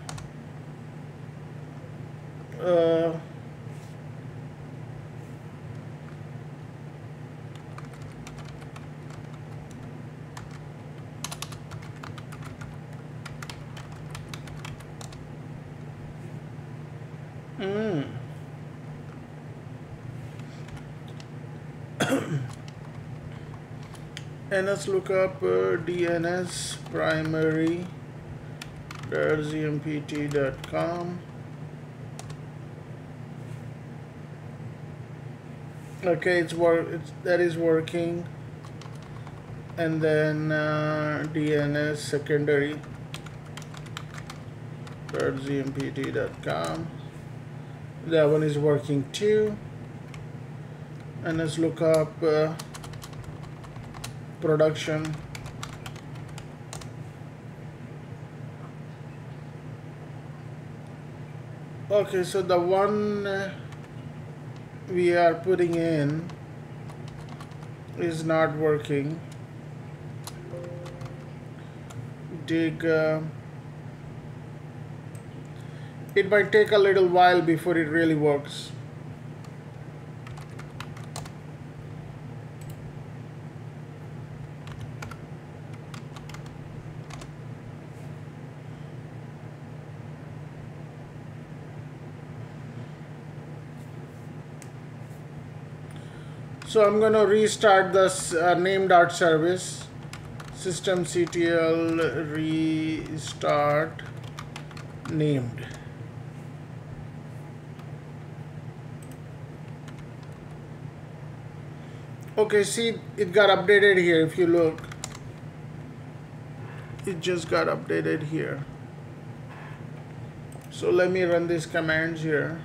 NS lookup DNS primary .zmpt.com. Okay, that is working. And then DNS secondary .zmpt.com. That one is working too. And let's look up production. Okay, so the one we are putting in is not working. Dig. It might take a little while before it really works. So I'm going to restart this name.service systemctl restart named. Okay, see, it got updated here. If you look, it just got updated here. So let me run these commands here.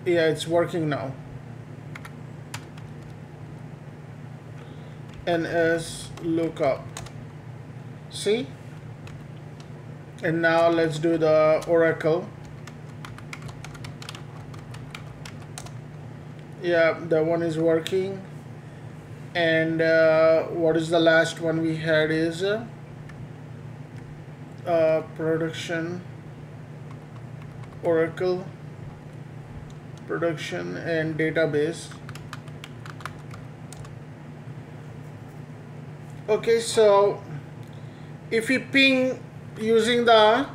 Yeah, it's working now. NS lookup. See? And now let's do the Oracle. Yeah, that one is working. And what is the last one we had is production, Oracle, production and database. Okay, so if we ping using the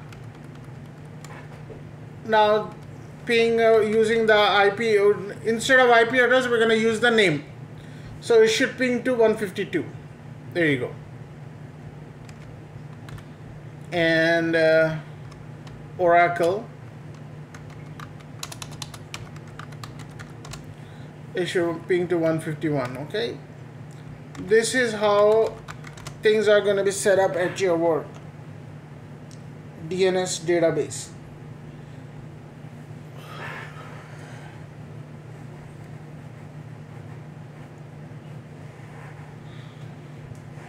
using the IP, instead of IP address we're going to use the name, so it should ping to 152. There you go. And Oracle, it should ping to 151. Okay, this is how things are going to be set up at your work. DNS database.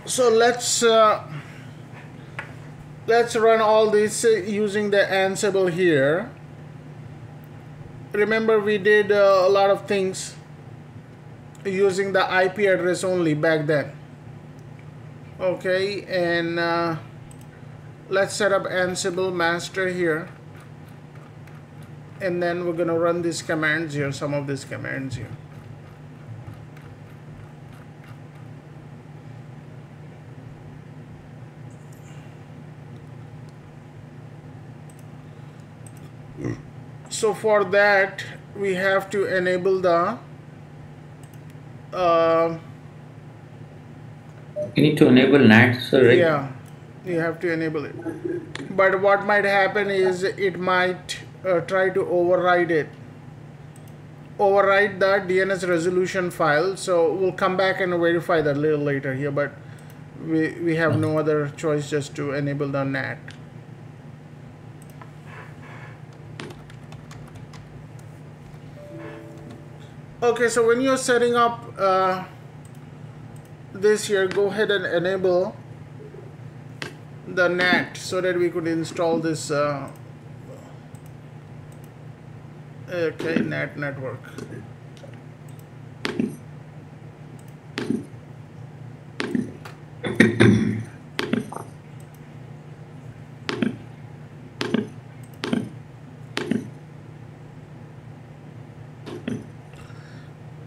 So let's run all this using the Ansible here. Remember, we did a lot of things using the IP address only back then. Okay, and let's set up Ansible master here, and then we're going to run these commands here, some of these commands here. So for that we have to enable the you need to enable NAT, sir, right? Yeah, you have to enable it. But what might happen is it might try to override the DNS resolution file. So we'll come back and verify that a little later here, but we have no other choice just to enable the NAT. Okay, so when you're setting up this here, go ahead and enable the NAT so that we could install this okay, NAT network.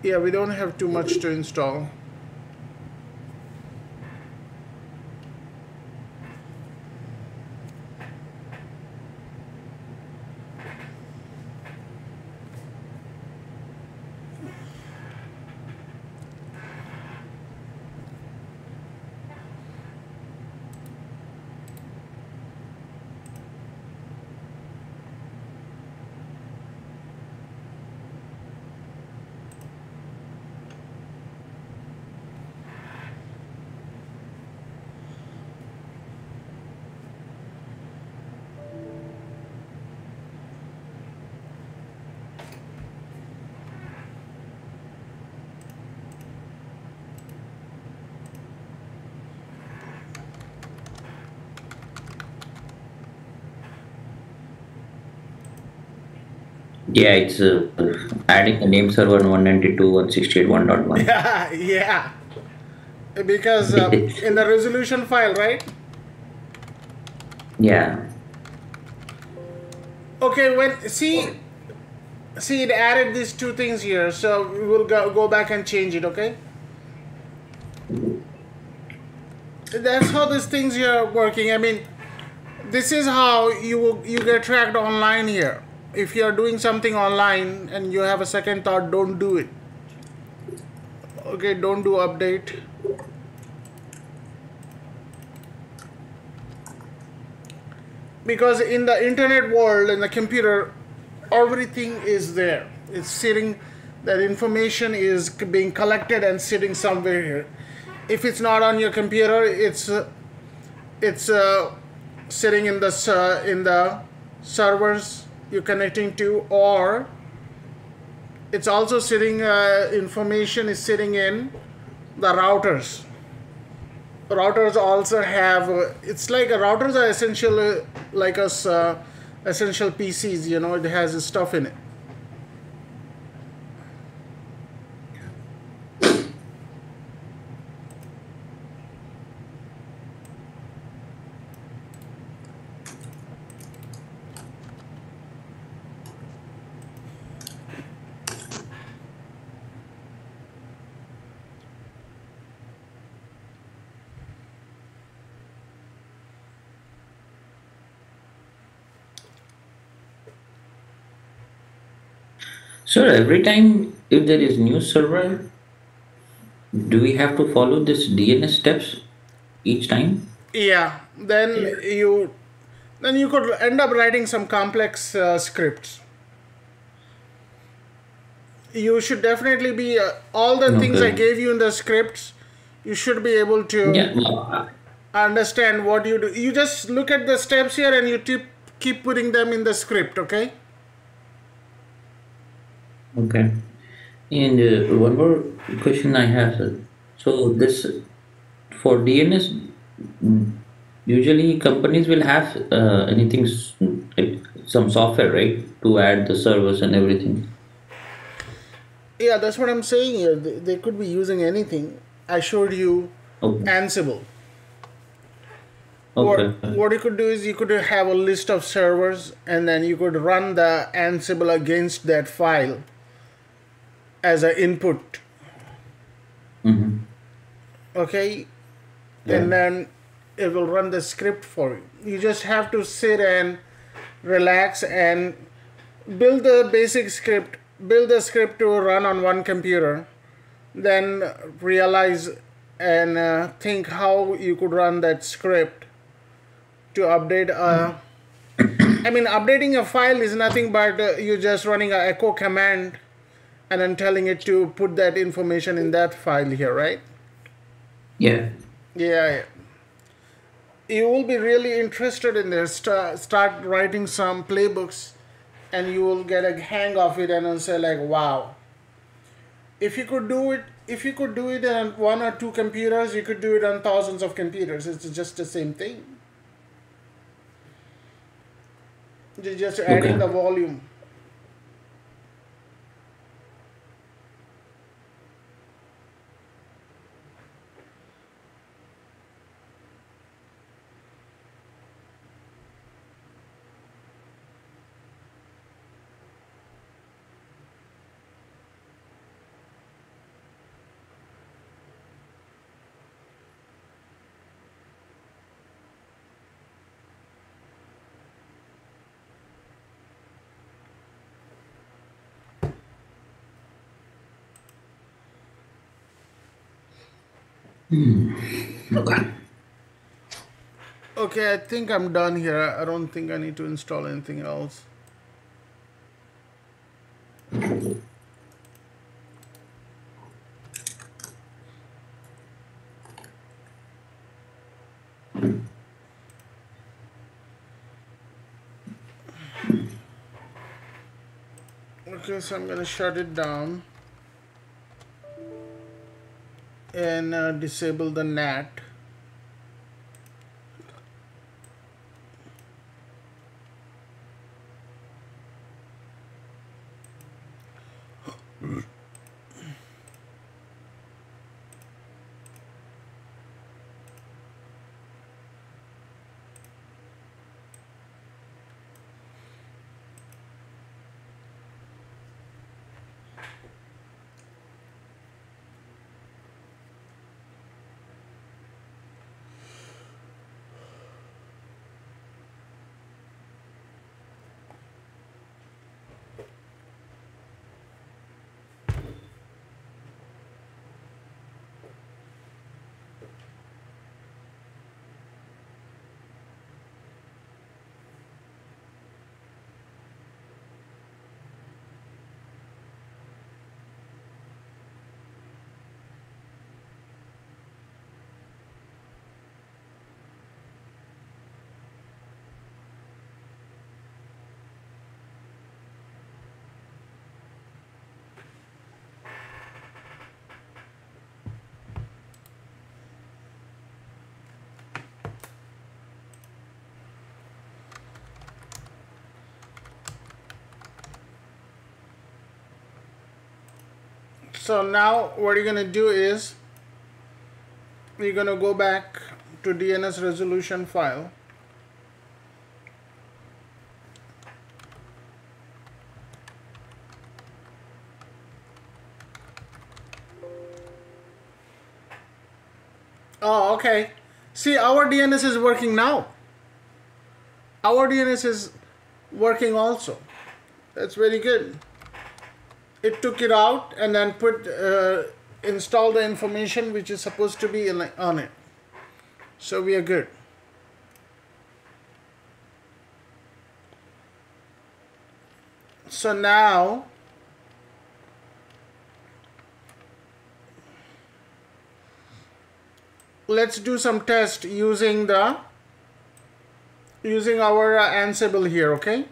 Yeah, we don't have too much to install. Yeah, it's adding a name server on 192.168.1.1. Yeah, yeah. Because in the resolution file, right? Yeah. Okay, when see it added these two things here, so we will go back and change it. Okay, that's how these things here are working. I mean, this is how you get tracked online here. If you are doing something online and you have a second thought, don't do it. Okay, don't do update. Because in the internet world, in the computer, everything is there. It's sitting, that information is being collected and sitting somewhere here. If it's not on your computer, it's sitting in the servers you're connecting to, or it's also sitting, information is sitting in the routers. Routers also have, it's like routers are essential, like us, essential PCs, it has stuff in it. So every time if there is new server, do we have to follow this DNS steps each time? Yeah, then you could end up writing some complex scripts. You should definitely be, all the things I Okay. gave you in the scripts, you should be able to Yeah. No. understand what you do. You just look at the steps here and you keep putting them in the script. Okay. Okay. And one more question I have, sir. So this for DNS, mm, usually companies will have anything like some software, right, to add the servers and everything. Yeah, that's what I'm saying here. They could be using anything. I showed you Okay. Ansible. Okay. What you could do is you could have a list of servers and then you could run the Ansible against that file as an input. Mm-hmm. Okay, Yeah. and then it will run the script for you. You just have to sit and relax and build the basic script, build the script to run on one computer, then realize and think how you could run that script to update. I mean, updating a file is nothing but you just running a echo command and then telling it to put that information in that file here, right? Yeah. Yeah, yeah. You will be really interested in this. Start writing some playbooks, and you will get a hang of it, and then say like, "Wow! If you could do it on one or two computers, you could do it on thousands of computers. It's just the same thing. You're just adding Okay. the volume." Okay. Okay, I think I'm done here. I don't think I need to install anything else. Okay, so I'm gonna shut it down and disable the NAT. So now what you're gonna do is you're gonna go back to DNS resolution file. Oh, okay. See, our DNS is working now. Our DNS is working also. That's very good. It took it out and then install the information which is supposed to be on it. So we are good. So now let's do some test using our Ansible here, okay?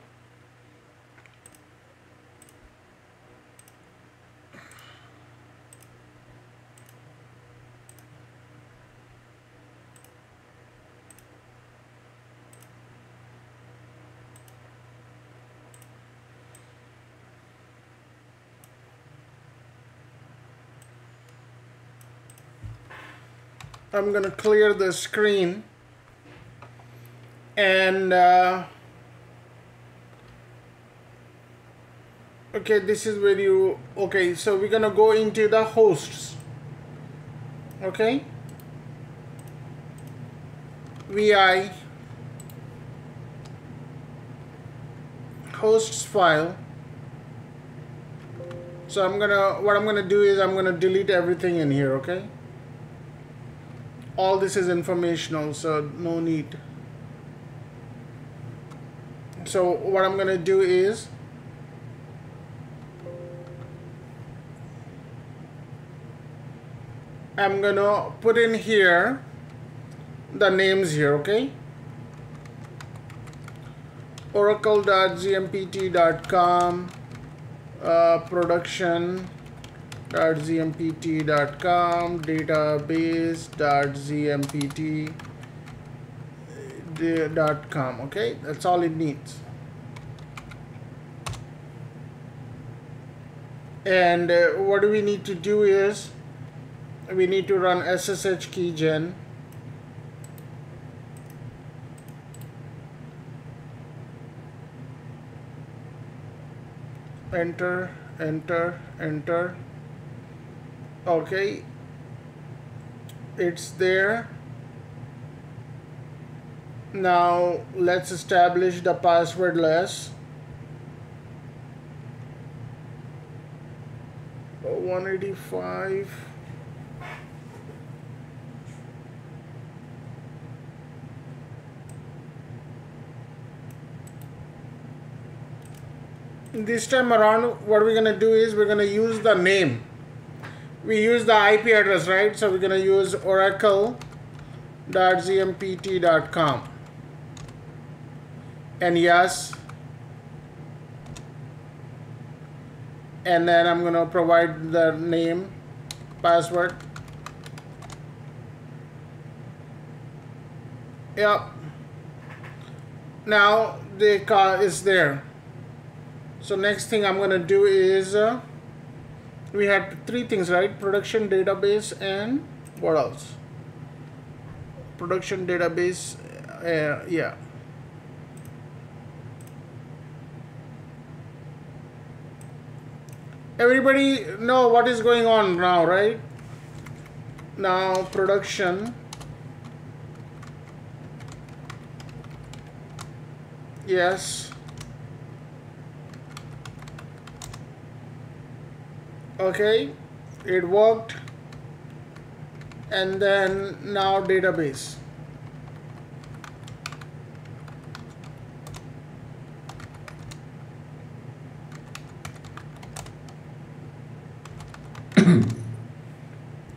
I'm gonna clear the screen and okay, this is where okay, so we're gonna go into the hosts, okay, vi hosts file. So what I'm gonna do is I'm gonna delete everything in here, okay? All this is informational, so no need. So what I'm gonna do is I'm gonna put in here the names here, okay? oracle.gmpt.com, production.gmpt.com, database.gmpt.com, okay? That's all it needs. And what do we need to do is we need to run SSH keygen. Enter, enter, enter. Okay, it's there. Now let's establish the passwordless. 185. This time around, what we're gonna do is we're gonna use the name. We use the IP address, right? So we're gonna use oracle.gmpt.com. And yes. And then I'm gonna provide the name, password. Yep. Now the car is there. So next thing I'm gonna do is we had three things, right? Production database and what else? Production database, yeah. Everybody know what is going on now, right? Now production. Yes. Okay, it worked. And then now database.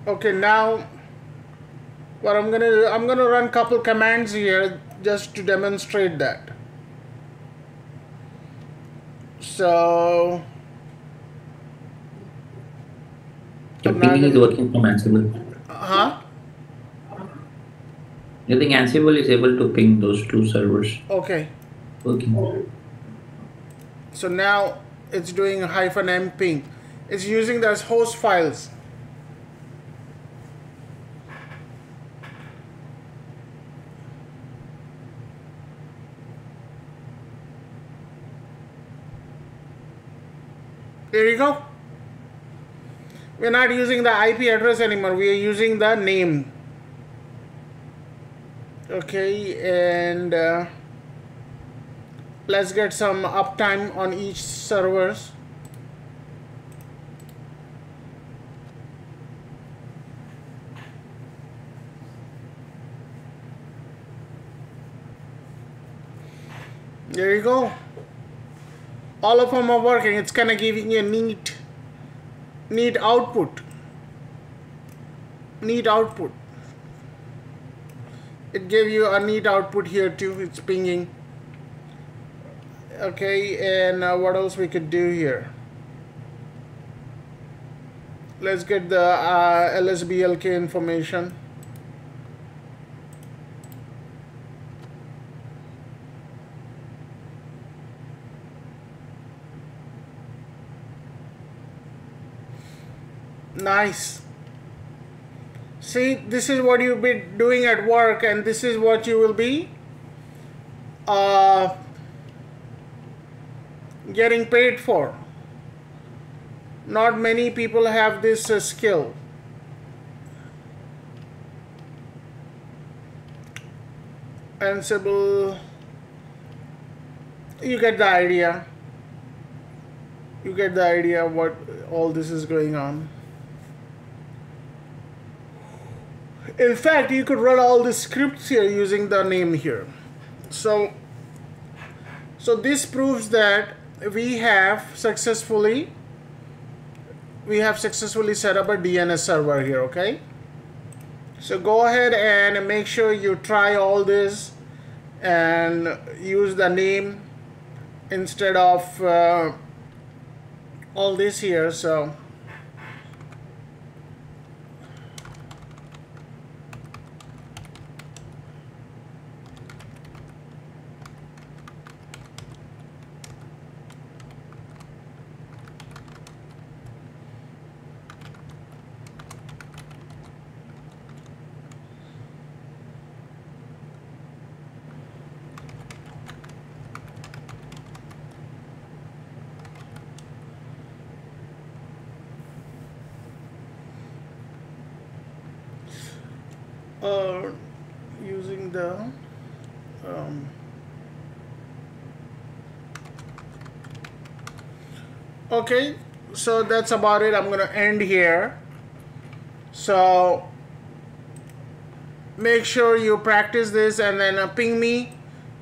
Okay, now what I'm gonna do, I'm gonna run couple commands here just to demonstrate that. So your pinging is working from Ansible. Huh? I think Ansible is able to ping those two servers. Okay. Okay. So now it's doing -m ping. It's using those host files. There you go. We're not using the IP address anymore. We are using the name. Okay, and let's get some uptime on each servers. There you go. All of them are working. It's kind of giving you a neat output. Neat output. It gave you a neat output here too. It's pinging. Okay, and what else we could do here? Let's get the LSBLK information. Nice. See, this is what you'll be doing at work, and this is what you will be getting paid for. Not many people have this skill. Ansible, you get the idea. You get the idea of what all this is going on. In fact, you could run all the scripts here using the name here. So this proves that we have successfully set up a DNS server here. Okay, so go ahead and make sure you try all this and use the name instead of all this here. So using the okay, so that's about it. I'm gonna end here. So make sure you practice this and then ping me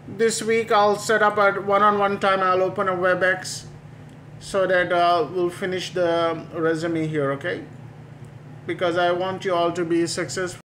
this week. I'll set up a one-on-one time. I'll open a WebEx so that we'll finish the resume here, okay? Because I want you all to be successful.